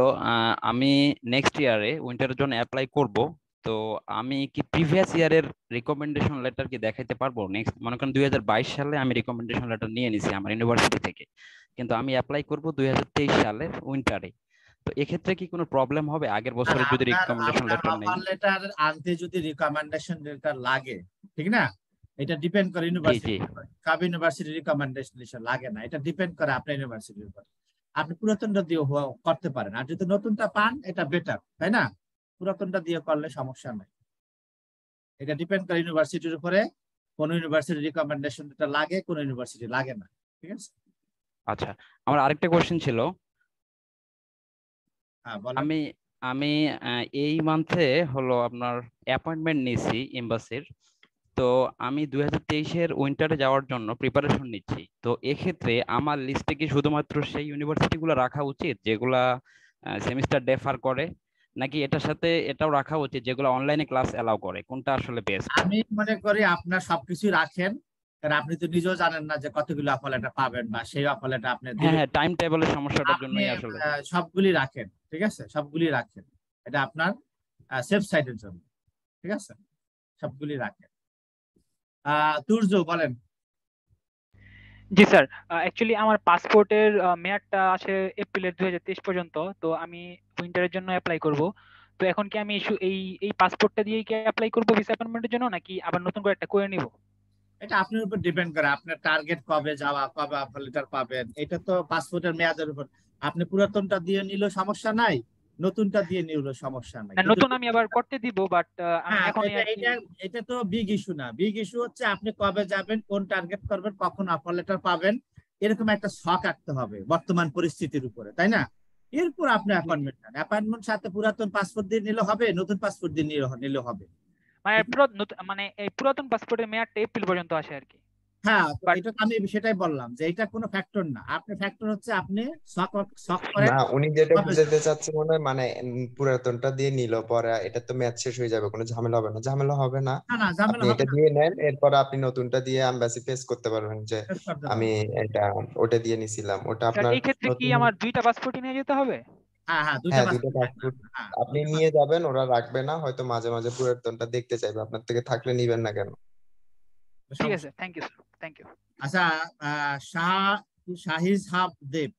আমি নেক্সট ইয়ারে উইন্টারের জন্য অ্যাপ্লাই করব, তো আমি কি প্রিভিয়াস ইয়ারের রিকমেন্ডেশন লেটার কি দেখাইতে পারবো? নেক্সট মনে করেন 2022 সালে আমি রিকমেন্ডেশন লেটার নিয়ে নিছি আমার ইউনিভার্সিটি থেকে, কিন্তু আমি অ্যাপ্লাই করব 2023 সালের উইন্টারে, তো এক্ষেত্রে কি কোনো প্রবলেম হবে আগের বছরে যদি রিকমেন্ডেশন লেটার নেই? অফার লেটার আনতে যদি রিকমেন্ডেশন লেটার লাগে, ঠিক না, এটা ডিপেন্ড করে ইউনিভার্সিটি। সব ইউনিভার্সিটি রিকমেন্ডেশন লেটার লাগে না, এটা ডিপেন্ড করে আপনার ইউনিভার্সিটির উপর। আপনি পুরাতনটা দিয়ে করতে পারেন, আর যদি নতুনটা পান এটা বেটার, তাই না? পুরাতনটা দিয়ে করলে সমস্যা নাই, এটা ডিপেন্ড করে ইউনিভার্সিটির উপরে। কোন ইউনিভার্সিটি রিকমেন্ডেশন লেটার লাগে, কোন ইউনিভার্সিটি লাগে না, ঠিক আছে। আচ্ছা, আমার আরেকটা কোশ্চেন ছিল, আমি আমি এই মান্থে হলো আপনার অ্যাপয়েন্টমেন্ট নিয়েছি এমবাসির, তো আমি 2023-এর উইন্টারে যাওয়ার জন্য প্রিপারেশন নিচ্ছি, তো এক্ষেত্রে আমার লিস্টে কি শুধুমাত্র সেই ইউনিভার্সিটিগুলো রাখা উচিত যেগুলা সেমিস্টার ডেফার করে, নাকি এটার সাথে এটাও রাখা উচিত যেগুলো অনলাইনে ক্লাস এলাও করে? কোনটা আসলে বেস্ট? আমি মনে করি আপনার সবকিছু রাখেন, কারণ আপনি তো নিজেও জানেন না যে কতগুলো অফার লেটার পাবেন, বা সেই অফার লেটার আপনি হ্যাঁ, টাইম টেবিলের সমস্যাটার জন্যই আসলে সবগুলি রাখেন, ঠিক আছে, সবগুলি রাখেন, এটা আপনার সেফ সাইডের জন্য, ঠিক আছে, সবগুলি রাখেন। তুর্য বলেন। জি স্যার, অ্যাকচুয়ালি আমার পাসপোর্টের মেয়াদটা আসে এপ্রিলের 2023 পর্যন্ত, তো আমি উইন্টারের জন্য অ্যাপ্লাই করব। তো এখন কি আমি এই পাসপোর্টটা দিয়ে কি অ্যাপ্লাই করব ভিসা অ্যাপয়েন্টমেন্টের জন্য, নাকি আবার নতুন করে একটা করে নিব? এটা আপনার উপর ডিপেন্ড করে, আপনার টার্গেট কবে যাওয়া, কবে অফার লেটার পাবেন, এটা তো পাসপোর্টের মেয়াদের উপর। আপনি পুরাতনটা দিয়ে নিলেও সমস্যা নাই, নতুনটা দিয়ে নিলেও সমস্যা নাই। নতুন আমি আবার করতে দিব, বাট আমি এখন এটা তো বিগ ইস্যু না। বিগ ইস্যু হচ্ছে আপনি কবে যাবেন, কোন টার্গেট করবেন, কখন অফার লেটার পাবেন, এরকম একটা শখ রাখতে হবে বর্তমান পরিস্থিতির উপরে, তাই না? এরপর আপনি অ্যাপয়েন্টমেন্ট সাথে পুরাতন পাসপোর্ট দিয়ে নিলে হবে, নতুন পাসপোর্ট দিয়ে নিলে হবে। মানে এই পুরাতন পাসপোর্টের মেয়াদটা এপ্রিল পর্যন্ত আসে আর কি। হ্যাঁ, এটা আমি সেটাই বললাম যে এটা কোনো ফ্যাক্টর না। আপনার ফ্যাক্টর হচ্ছে আপনি শখ করেন না, উনি যেটা বুঝাতে চাচ্ছে মনে হয় মানে পুরাতনটা দিয়ে নিল, পরে এটা তো ম্যাচ শেষ হয়ে যাবে, কোনো ঝামেলা হবে না। ঝামেলা হবে না, আপনি এটা দিয়ে নেন, এরপর আপনি নতুনটা দিয়ে এমবাসি ফেস করতে পারবেন যে আমি এটা ওটা দিয়ে নিছিলাম, ওটা আপনার। এই ক্ষেত্রে কি আমার দুইটা পাসপোর্টই নিয়ে যেতে হবে? হ্যাঁ, দুটো পাসপোর্ট আপনি নিয়ে যাবেন, ওরা রাখবে না, হয়তো মাঝে মাঝে পুরাতনটা দেখতে চাইবে আপনার থেকে, থাকলে নিবেন না কেন? ঠিক আছে, thank you sir, thank you. আচ্ছা, শাহিজ দেব।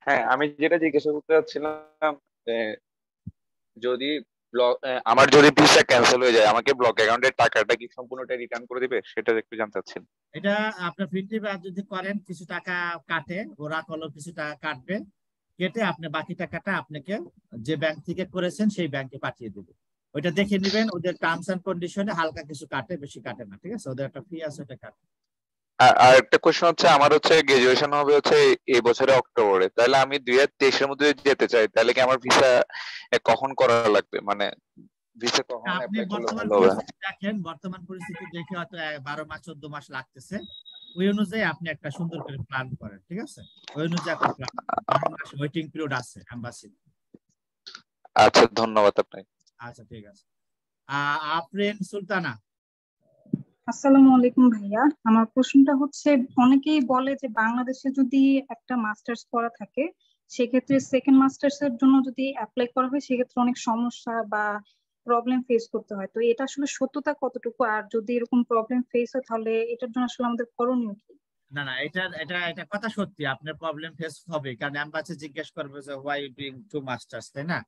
হ্যাঁ, আমি যেটা জিজ্ঞাসা করতে চাচ্ছিলাম, যদি আমার যদি ভিসা ক্যান্সেল হয়ে যায়, আমাকে ব্লক অ্যাকাউন্টের টাকাটা কি সম্পূর্ণটা রিটার্ন করে দিবে, সেটা একটু জানতে চাচ্ছিলাম। এটা আপনার ফিফটি যদি করেন, কিছু টাকা কাটে, ওরা কিছু টাকা কাটবে, কেটে আপনি বাকি টাকাটা আপনাকে যে ব্যাংক থেকে করেছেন সেই ব্যাংকে পাঠিয়ে দেবে। ওইটা দেখে নেবেন, ওদের টার্মস এন্ড কন্ডিশনে হালকা কিছু কাটে, বেশি কাটে না, ঠিক আছে, ওদের একটা ফি আছে, ওটা কাটে। আর একটা কোশ্চেন হচ্ছে, আমার হচ্ছে গ্রাজুয়েশন হবে হচ্ছে এই বছরে অক্টোবরে, তাহলে আমি 2023-এর মধ্যে যেতে চাই, তাহলে কি আমার ভিসা কখন করা লাগবে, মানে ভিসা কখন অ্যাপ্লাই করলে ভালো হবে? দেখেন, বর্তমান পরিস্থিতি দেখে হয়তো 12 মাস 14 মাস লাগতেছে, ওই অনুযায়ী আপনি একটা সুন্দর করে প্ল্যান করেন, ঠিক আছে, ওই অনুযায়ী আপনি 12 মাস ওয়েটিং পিরিয়ড আছে এমবাসি। আচ্ছা, ধন্যবাদ আপনাকে। আচ্ছা, ঠিক আছে। আফরিন সুলতানা। আসসালামু আলাইকুম ভাইয়া, আমার প্রশ্নটা হচ্ছে, অনেকেই বলে যে বাংলাদেশে যদি একটা মাস্টার্স করা থাকে, সেক্ষেত্রে সেকেন্ড মাস্টার্স এর জন্য যদি অ্যাপ্লাই করা হয়, সেক্ষেত্রে অনেক সমস্যা বা প্রবলেম ফেস করতে হয়। তো এটা আসলে সত্যতা কতটুকু, আর যদি এরকম প্রবলেম ফেস হয় তাহলে এটার জন্য আসলে আমাদের করণীয় কি? না না, এটা কথা সত্যি, আপনার প্রবলেম ফেস হবে, কারণ এমবাসি জিজ্ঞেস করবে যে হোয়াই ইউ ডুইং 2 মাস্টার্স, তাই না?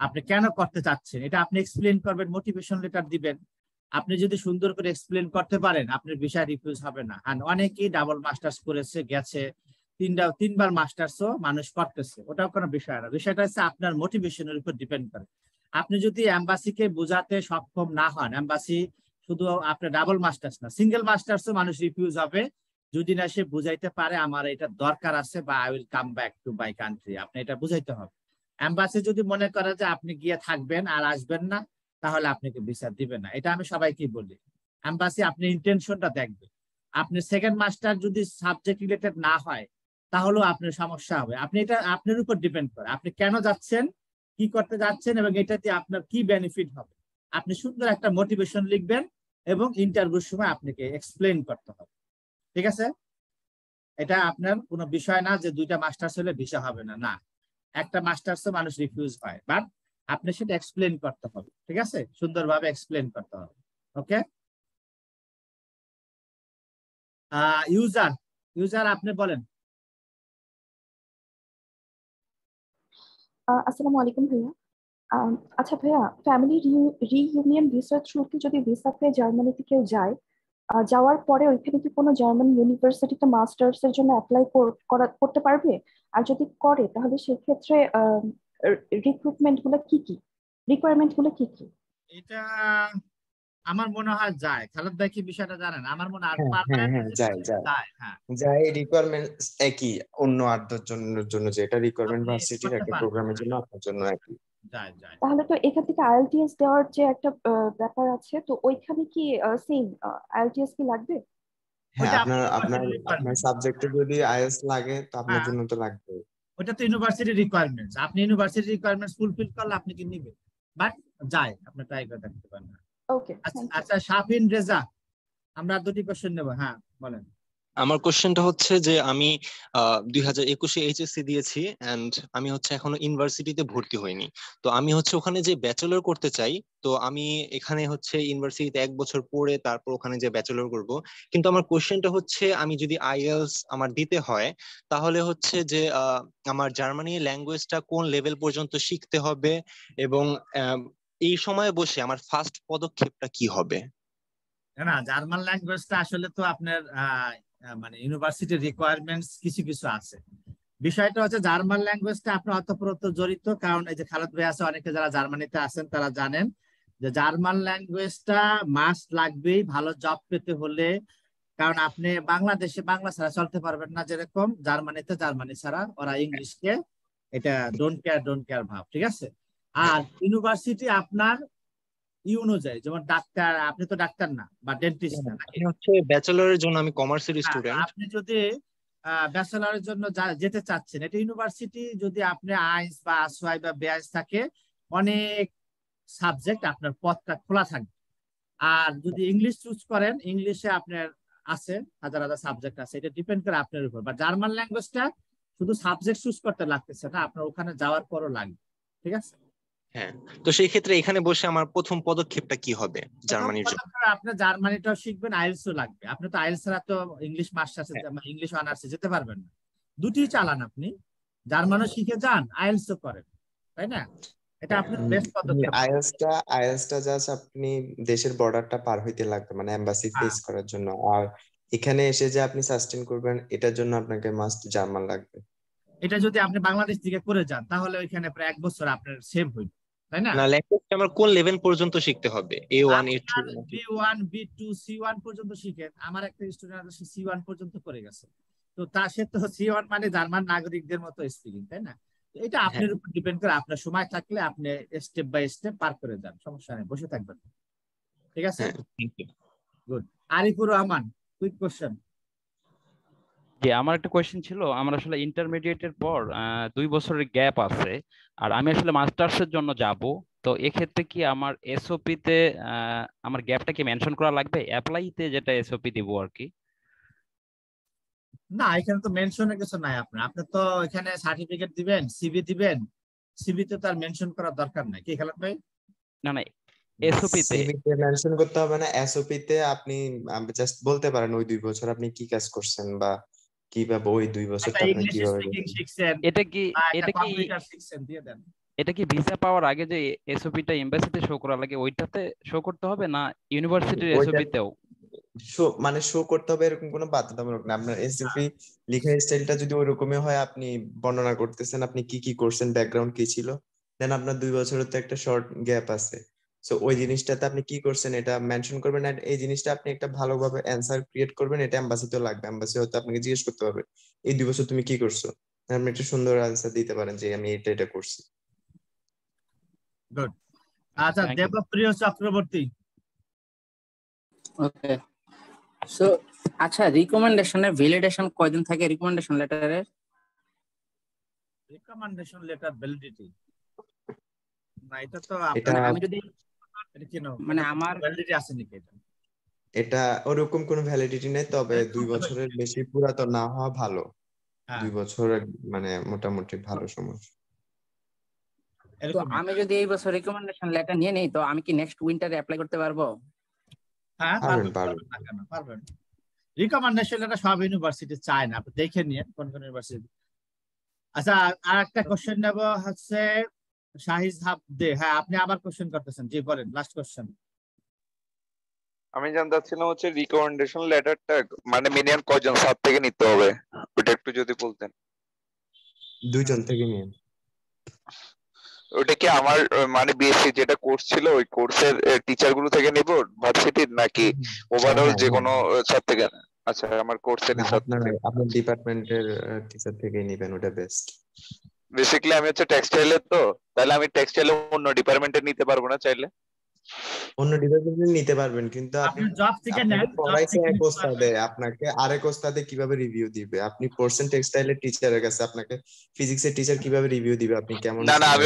আপনি কেন করতে চাচ্ছেন এটা আপনি এক্সপ্লেইন করবেন, মোটিভেশন লেটার দিবেন। আপনি যদি সুন্দর করে এক্সপ্লেইন করতে পারেন আপনার ভিসা রিফিউজ হবে না। আর অনেকেই ডাবল মাস্টার্স করেছে, গেছে, তিনবার মাস্টার্সও মানুষ করতেছে, ওটাও কোনো বিষয় না। বিষয়টা হচ্ছে আপনার মোটিভেশনের উপর ডিপেন্ড করে। আপনি যদি এমবাসিকে বোঝাতে সক্ষম না হন, এমবাসি শুধু আপনার ডাবল মাস্টার্স না, সিঙ্গেল মাস্টার্সও মানুষ রিফিউজ হবে যদি না সে বুঝাইতে পারে আমার এটা দরকার আছে বা I will come back to my country. আপনি এটা বুঝাইতে হবে। এমবাসি যদি মনে করে যে আপনি গিয়ে থাকবেন আর আসবেন না, তাহলে আপনাকে ভিসা দিবে না। এটা আমি সবাইকে বলি। এমবাসি আপনি ইন্টেনশনটা দেখবে। আপনি সেকেন্ড মাস্টার যদি সাবজেক্ট রিলেটেড না হয় তাহলেও আপনার সমস্যা হবে। আপনি এটা আপনার উপর ডিপেন্ড করে, আপনি কেন যাচ্ছেন, কি করতে যাচ্ছেন এবং এটাতে আপনার কি বেনিফিট হবে। আপনি সুন্দর একটা মোটিভেশন লিখবেন এবং ইন্টারভিউর সময় আপনাকে এক্সপ্লেইন করতে হবে। ঠিক আছে? এটা আপনার কোনো বিষয় না যে 2টা মাস্টার্স হলে ভিসা হবে না, না, একটা মাস্টার্সও মানুষ রিফিউজ হয়, বাট আপনি সেটা এক্সপ্লেইন করতে হবে। ঠিক আছে? সুন্দরভাবে এক্সপ্লেইন করতে হবে। ওকে, ইউজার আপনি বলেন। আসসালামু আলাইকুম ভাইয়া। আচ্ছা ভাইয়া, ফ্যামিলি রিইউনিয়ন ভিসার থ্রুতে যদি ভিসাতে জার্মানিতে কেউ যায়, যাওয়ার পরে ওইখানে কি কোনো জার্মান ইউনিভার্সিটিতে মাস্টার্স এর জন্য অ্যাপ্লাই করতে পারবে? আর যদি করে তাহলে সেক্ষেত্রে রিক্রুটমেন্ট গুলো কি কি, রিকোয়ারমেন্ট গুলো কি কি? এটা আমার মনে হয় যায়। খালেদ ভাই কি বিষয়টা জানেন? আমার মনে হয় যায় রিকোয়ারমেন্টস একই, অন্য 8-10 জনের জন্য যেটা রিকোয়ারমেন্ট ভার্সিটির একটা প্রোগ্রামের জন্য আপনার জন্য একই। তাহলে তো এখান থেকে আইএলটিএস দেওয়ার যে একটা ব্যাপার আছে, তো ওইখানে কি সেম আইএলটিএস কি লাগবে? হ্যাঁ, আপনার সাবজেক্টে যদি আইএলটিএস লাগে তো আপনার জন্য তো লাগবে। ওটা তো ইউনিভার্সিটি রিকোয়ারমেন্টস, আপনি ইউনিভার্সিটি রিকোয়ারমেন্টস ফুলফিল করলে আপনি কি নেবেন, বাট যায়, আপনি ট্রাই করে দেখতে পারেন। ওকে, আচ্ছা শাফিন রেজা, আমরা 2টি কোশ্চেন নেব। হ্যাঁ বলেন। আমার কোশ্চেনটা হচ্ছে যে আমি 2021-এ এইচএসসি দিয়েছি এন্ড আমি হচ্ছে এখনো ইউনিভার্সিটিতে ভর্তি হইনি। তো আমি হচ্ছে ওখানে যে ব্যাচেলর করতে চাই, তো আমি এখানে হচ্ছে ইউনিভার্সিটিতে 1 বছর পড়ে তারপর ওখানে যে ব্যাচেলর করব। কিন্তু আমার কোশ্চেনটা হচ্ছে আমি যদি আইএলটিএস আমার দিতে হয় তাহলে হচ্ছে যে আমার জার্মানি ল্যাঙ্গুয়েজটা কোন লেভেল পর্যন্ত শিখতে হবে এবং এই সময়ে বসে আমার ফার্স্ট পদক্ষেপটা কি হবে? না, জার্মান ল্যাঙ্গুয়েজটা আসলে তো আপনার মানে ইউনিভার্সিটির রিকোয়ারমেন্টস কিছু কিছু আছে। বিষয়টা হচ্ছে জার্মান ল্যাঙ্গুয়েজটা আপনার অতপ্রত জড়িত, কারণ এই যে খালেদ ভাই আছে, অনেকে যারা জার্মানিতে আছেন তারা জানেন যে জার্মান ল্যাঙ্গুয়েজটা মাস্ট লাগবেই ভালো জব পেতে হলে। কারণ আপনি বাংলাদেশে বাংলা ছাড়া চলতে পারবেন না, যেরকম জার্মানিতে জার্মানি ছাড়া ওরা ইংলিশকে এটা ডোন্ট কেয়ার ভাব। ঠিক আছে? আর ইউনিভার্সিটি আপনার অনুযায়ী, যেমন ডাক্তার, আপনি তো ডাক্তার না বা ডেন্টিস্ট না, আমি হচ্ছে ব্যাচেলরের জন্য আমি কমার্সের স্টুডেন্ট। আপনি যদি ব্যাচেলরের জন্য যেতে চাচ্ছেন, এটা ইউনিভার্সিটি যদি আপনি আইনস বা আসওয়াই বা বেআইনস থাকে, অনেক সাবজেক্ট আপনার পথটা খোলা থাকবে। আর যদি ইংলিশ চুজ করেন, ইংলিশে আপনার আছে হাজার হাজার সাবজেক্ট আছে, এটা ডিপেন্ড করে আপনার উপর। বা জার্মান ল্যাঙ্গুয়েজটা শুধু সাবজেক্ট চুজ করতে লাগতেছে না, আপনার ওখানে যাওয়ার পরও লাগবে। ঠিক আছে? হ্যাঁ, তো সেই ক্ষেত্রে এখানে বসে আমার প্রথম পদক্ষেপটা কি হবে জার্মানির জন্য? আপনি জার্মানিটাও শিখবেন, আইএলটিএসও লাগবে। আপনি তো আইএলটিএস ছাড়া তো ইংলিশ মাস্টার্সে ইংলিশ অনার্সে যেতে পারবেন না। দুটি চালান, আপনি জার্মানও শিখে যান, আইএলটিএসও করেন, তাই না? এটা আপনার বেস্ট পদক্ষেপ। আইএলটিএসটা জাস্ট আপনি দেশের বর্ডারটা পার হইতে লাগবে, মানে এমবাসি ফেস করার জন্য। আর এখানে এসে যে আপনি সাস্টেইন করবেন, এটার জন্য আপনাকে মাস্ট জার্মান লাগবে। এটা যদি আপনি বাংলাদেশ থেকে করে যান তাহলে ওইখানে প্রায় 1 বছর আপনার সেভ হইবে, তাই না? না, ল্যাঙ্গুয়েজটা আমার কোন লেভেল পর্যন্ত শিখতে হবে? A1 A2 B1 B2 C1 পর্যন্ত শিখেন। আমার একটা স্টুডেন্ট আছে, C1 পর্যন্ত করে গেছে। তো সে তো C1 মানে জার্মান নাগরিকদের মতো স্পিকিং, তাই না? এটা আপনার উপর ডিপেন্ড করে, আপনার সময় থাকলে আপনি স্টেপ বাই স্টেপ পার করে যান, সমস্যা নেই, বসে থাকবেন। ঠিক আছে? Good. Arifur Rahman, quick question. জি, আমার একটা কোয়েশ্চেন ছিল। আমার আসলে ইন্টারমিডিয়েটের পর 2 বছরের গ্যাপ আছে, আর আমি আসলে মাস্টার্সের জন্য যাব। তো এক্ষেত্রে কি আমার এসওপি তে আমার গ্যাপটা কি মেনশন করা লাগবে অ্যাপ্লাইতে, যেটা এসওপি দিব আর কি? না, এখানে তো মেনশনের কিছু নাই। আপনি তো এখানে সার্টিফিকেট দিবেন, সিভি দিবেন, সিভি তে তার মেনশন করার দরকার নাই। কি খালেদ ভাই? না না, এসওপি তে সিভিতে মেনশন করতে হবে না। এসওপি তে আপনি জাস্ট বলতে পারেন ওই 2 বছর আপনি কি কাজ করছেন বা কিভাবে ওই 2 বছরটা আপনি ইংলিশ কিভাবে স্পিকিং গেছেন? শিখছেন এটা কি বা একটা এটা কি কম্পিউটার শিখছেন, দিয়ে দেন। এটা কি ভিসা পাওয়ার আগে যে এসওপিটা এমবাসিতে শো করা লাগে ওইটাতে শো করতে হবে না ইউনিভার্সিটির ওইটা এসওপিতেও? মানে শো করতে হবে এরকম কোনো বাধ্যতামূলক না। আপনার এসএফি লেখার স্টাইলটা যদি ওইরকমই হয়, আপনি বর্ণনা করতেছেন আপনি কি কি করছেন, ব্যাকগ্রাউন্ড কি ছিল, দেন আপনার 2 বছরের তো একটা শর্ট গ্যাপ আছে, সো ওই জিনিসটাতে আপনি কি করছেন এটা মেনশন করবেন। আর এই জিনিসটা আপনি একটা ভালোভাবে অ্যান্সার ক্রিয়েট করবেন, এটা এমবাসিতেও লাগবে। এমবাসি হয়তো আপনাকে জিজ্ঞেস করতে হবে এই 2 বছর তুমি কি করছো, আপনি একটা সুন্দর অ্যান্সার দিতে পারেন যে আমি এটা করছি। গুড। আচ্ছা, দেবপ্রিয় চক্রবর্তী। ওকে, সো আচ্ছা, রিকমেন্ডেশনের ভ্যালিডেশন কয়দিন থাকে রিকমেন্ডেশন লেটারের? রিকমেন্ডেশন লেটার ভ্যালিডিটি না, এটা তো এটা আমি যদি এটা কি না, মানে আমার ভ্যালিডিটি আছে নাকি এটা? এটা ওরকম কোনো ভ্যালিডিটি নেই, তবে 2 বছরের বেশি পুরাতন না হওয়া ভালো। 2 বছর মানে মোটামুটি ভালো সময়। তো আমি যদি এই বছর রিকমেন্ডেশন লেটার নিয়ে নেই, তো আমি কি নেক্সট উইন্টারে অ্যাপ্লাই করতে পারবো? হ্যাঁ, পারবেন। রিকমেন্ডেশন লেটার সব ইউনিভার্সিটি চায় না, আপনি দেখে নিন কোন কোন ইউনিভার্সিটি। আচ্ছা, আর একটা কোশ্চেন নেব হচ্ছে শাহিদ হাবদে। হ্যাঁ, আপনি আবার কোশ্চেন করতেছেন, জি বলেন, লাস্ট কোশ্চেন। আমি জানতে চাচ্ছিলাম হচ্ছে রিকমেন্ডেশন লেটারটা মানে মিনিমাম কয়জন স্যার থেকে নিতে হবে, ওটা একটু যদি বলতেন। 2 জন থেকে নিয়ে। ওটা কি আমার মানে বিএসসি যেটা কোর্স ছিল ওই কোর্সের টিচার গুলো থেকে নিব ভার্সিটির, নাকি ওভারঅল যে কোনো স্যার থেকে? আচ্ছা, আমার কোর্সের স্যার থেকে। আপনার ডিপার্টমেন্টের টিচার থেকেই নেবেন, ওটা বেস্ট। বেসিক্যালি আমি হচ্ছে টেক্সটাইলের, তো তাহলে আমি টেক্সটাইলে অন্য ডিপার্টমেন্টে নিতে পারবো না চাইলে? অন্য ডিপার্টমেন্টে নিতে পারবেন, কিন্তু আপনি জব থেকে নেন, পড়াইছে এক ওস্তাদে, আপনাকে আরেক ওস্তাদে কিভাবে রিভিউ দিবে? আপনি পড়ছেন টেক্সটাইলের টিচারের কাছে, আপনাকে ফিজিক্সের টিচার কিভাবে রিভিউ দিবে আপনি কেমন? না আমি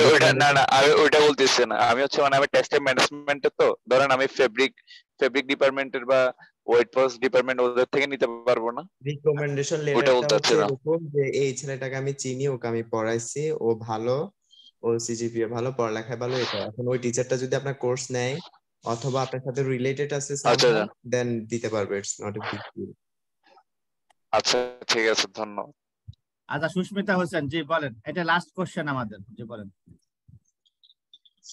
ওইটা বলতেছি না, আমি হচ্ছে মানে আমি টেক্সটাইল ম্যানেজমেন্টে, তো ধরেন আমি ফেব্রিক ডিপার্টমেন্টের বা ওয়েট প্রসেস ডিপার্টমেন্ট ওদের থেকে নিতে পারবো না? রিকমেন্ডেশন ওইটা লেটারটা বলতে হচ্ছে চাচ্ছি না। এরকম যে এই ছেলেটাকে আমি চিনি, ওকে আমি পড়াইছি, ও ভালো, ও সিজিপিএ ভালো, পড়ালেখায় ভালো, এটা। এখন ওই টিচারটা যদি আপনার কোর্স নেয় অথবা আপনার সাথে রিলেটেড আছে সামহাউ, দেন দিতে পারবে, it's not a big deal. আচ্ছা, ঠিক আছে, ধন্যবাদ। আচ্ছা, সুস্মিতা হোসেন, জি বলেন, এটা লাস্ট কোশ্চেন আমাদের, জি বলেন।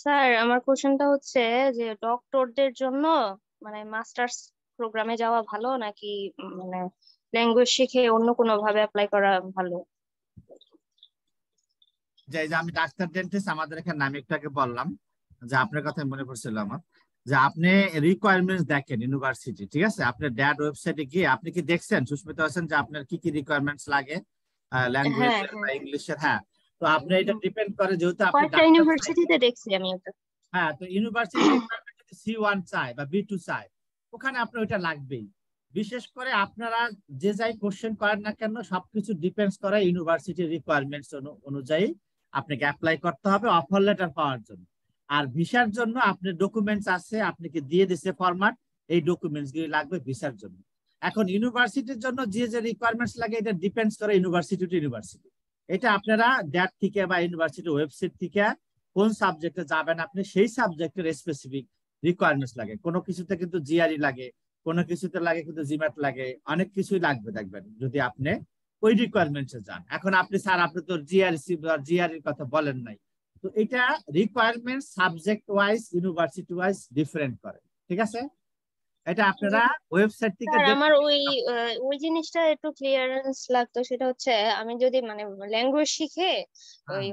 স্যার, আমার কোশ্চেনটা হচ্ছে যে ডক্টরদের জন্য মানে মাস্টার্স প্রোগ্রামে যাওয়া ভালো নাকি মানে ল্যাঙ্গুয়েজ শিখে অন্য কোনো ভাবে অ্যাপ্লাই করা ভালো? যে আমি ডাক্তার ডেন্টিস্ট, আমাদের এখানে আমি একটু আগে বললাম যে আপনার কথা মনে পড়ছিল আমার, যে আপনি রিকোয়ারমেন্টস দেখেন ইউনিভার্সিটি, ঠিক আছে? আপনি ড্যাড ওয়েবসাইটে গিয়ে আপনি কি দেখছেন সুস্মিতা হোসেন যে আপনার কি কি রিকোয়ারমেন্টস লাগে ল্যাঙ্গুয়েজ বা ইংলিশের? হ্যাঁ, তো আপনি এটা ডিপেন্ড করে, যেহেতু আপনি কয়েকটা ইউনিভার্সিটিতে দেখছি আমি এটা। হ্যাঁ, তো ইউনিভার্সিটি যদি C1 চায় বা B2 চায়, ওখানে আপনার ওইটা লাগবেই। বিশেষ করে আপনারা যে যাই কোশ্চেন করেন না কেন, সবকিছু ডিপেন্ডস করে ইউনিভার্সিটির রিকোয়ারমেন্টস অনুযায়ী আপনাকে অ্যাপ্লাই করতে হবে অফার লেটার পাওয়ার জন্য। আর ভিসার জন্য আপনার ডকুমেন্টস আছে, আপনাকে দিয়ে দিছে ফরম্যাট, এই ডকুমেন্টস গুলি লাগবে ভিসার জন্য। এখন ইউনিভার্সিটির জন্য যে যে রিকোয়ারমেন্টস লাগে এটা ডিপেন্ডস করে ইউনিভার্সিটি টু ইউনিভার্সিটি। এটা আপনারা ড্যাট থেকে বা ইউনিভার্সিটির ওয়েবসাইট থেকে কোন সাবজেক্টে যাবেন আপনি সেই সাবজেক্টের স্পেসিফিক রিকোয়ারমেন্টস লাগে। কোনো কিছুতে কিন্তু জিআরই লাগে, কোনো কিছুতে লাগে কিন্তু জিম্যাট লাগে, অনেক কিছুই লাগবে দেখবেন যদি আপনি ওই রিকোয়ারমেন্টসে যান। এখন আপনি স্যার আপনি তো জিআরসি বা জিআরইর কথা বলেন নাই, তো এটা requirement subject wise university wise different করে, ঠিক আছে? এটা আপনারা ওয়েবসাইট থেকে স্যার আমার ওই জিনিসটা একটু ক্লিয়ারেন্স লাগতো, সেটা হচ্ছে আমি যদি মানে ল্যাঙ্গুয়েজ শিখে ওই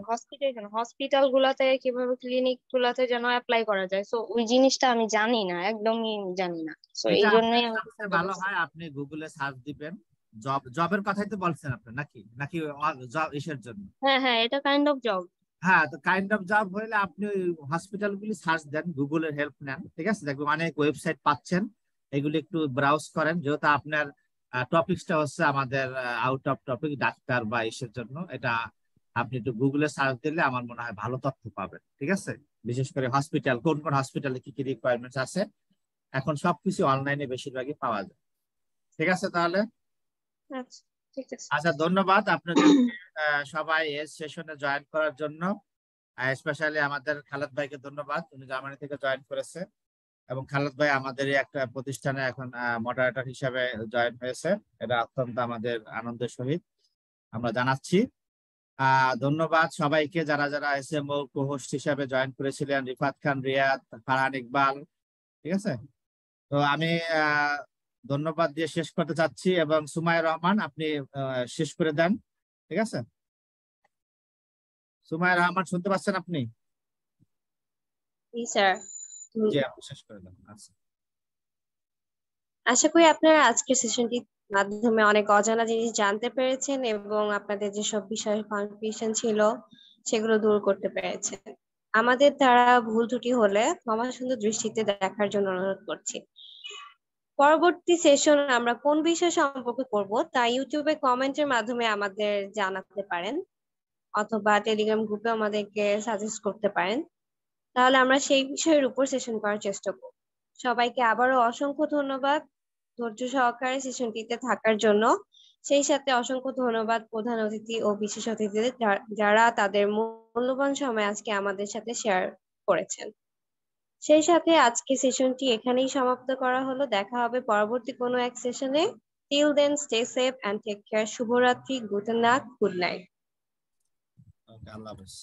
হসপিটাল গুলাতে কিভাবে ক্লিনিক গুলাতে যেন অ্যাপ্লাই করা যায়, সো ওই জিনিসটা আমি জানি না, একদমই জানি না, সো এই জন্যই সবচেয়ে ভালো হয় আপনি গুগলে সার্চ দিবেন। জবের কথাই তো বলছেন আপনি, নাকি নাকি জব ইসের জন্য? হ্যাঁ, এটা কাইন্ড অফ জব। হ্যাঁ, তো কাইন্ড অফ জব হইলে আপনি ওই হসপিটালগুলি সার্চ দেন, গুগলের হেল্প নেন, ঠিক আছে? দেখবেন অনেক ওয়েবসাইট পাচ্ছেন, এগুলি একটু ব্রাউজ করেন। যেহেতু আপনার টপিকসটা হচ্ছে আমাদের আউট অফ টপিক ডাক্তার বা ইসের জন্য, এটা আপনি একটু গুগলে সার্চ দিলে আমার মনে হয় ভালো তথ্য পাবেন, ঠিক আছে? বিশেষ করে হসপিটাল, কোন কোন হসপিটালে কি কি রিকোয়ারমেন্টস আছে, এখন সবকিছু অনলাইনে বেশিরভাগই পাওয়া যায়, ঠিক আছে? তাহলে আচ্ছা, ধন্যবাদ আপনাদের সবাই এই সেশনে জয়েন করার জন্য। স্পেশালি আমাদের খালেদ ভাইকে ধন্যবাদ, উনি জার্মানি থেকে জয়েন করেছে। এবং খালেদ ভাই আমাদের একটা প্রতিষ্ঠানে এখন মডারেটর হিসাবে জয়েন হয়েছে। এটা অত্যন্ত আমাদের আনন্দের সহিত আমরা জানাচ্ছি। ধন্যবাদ সবাইকে যারা যারা এসএমও কো-হোস্ট হিসাবে জয়েন করেছিলেন, রিফাত খান, রিয়াদ, ফারহান ইকবাল। ঠিক আছে, তো আমি ধন্যবাদ দিয়ে শেষ করতে চাচ্ছি এবং সুমাইয়া রহমান আপনি শেষ করে দেন। ঠিক আছে, সুমাইয়া রহমান শুনতে পাচ্ছেন আপনি? জি স্যার। জি, আপনি শেষ করে দেন। আচ্ছা, আশা করি আপনারা আজকের সেশনটির মাধ্যমে অনেক অজানা জিনিস জানতে পেরেছেন এবং আপনাদের যেসব বিষয়ে কনফিউশন ছিল সেগুলো দূর করতে পেরেছেন। আমাদের দ্বারা ভুল ত্রুটি হলে ক্ষমা সুন্দর দৃষ্টিতে দেখার জন্য অনুরোধ করছি। পরবর্তী সেশন আমরা কোন বিষয় সম্পর্কে করব তা ইউটিউবে কমেন্টের মাধ্যমে আমাদের জানাতে পারেন অথবা টেলিগ্রাম গ্রুপে আমাদেরকে সাজেস্ট করতে পারেন, তাহলে আমরা সেই বিষয়ের উপর সেশন করার চেষ্টা করব। সবাইকে আবারও অসংখ্য ধন্যবাদ ধৈর্য সহকারে সেশনটিতে থাকার জন্য। সেই সাথে অসংখ্য ধন্যবাদ প্রধান অতিথি ও বিশেষ অতিথিদের যারা তাদের মূল্যবান সময় আজকে আমাদের সাথে শেয়ার করেছেন। সেই সাথে আজকে সেশনটি এখানেই সমাপ্ত করা হলো। দেখা হবে পরবর্তী কোনো এক সেশনে। Till then stay safe and take care. শুভরাত্রি, গুড নাইট, গুড নাইট। আল্লাহ হাফেজ।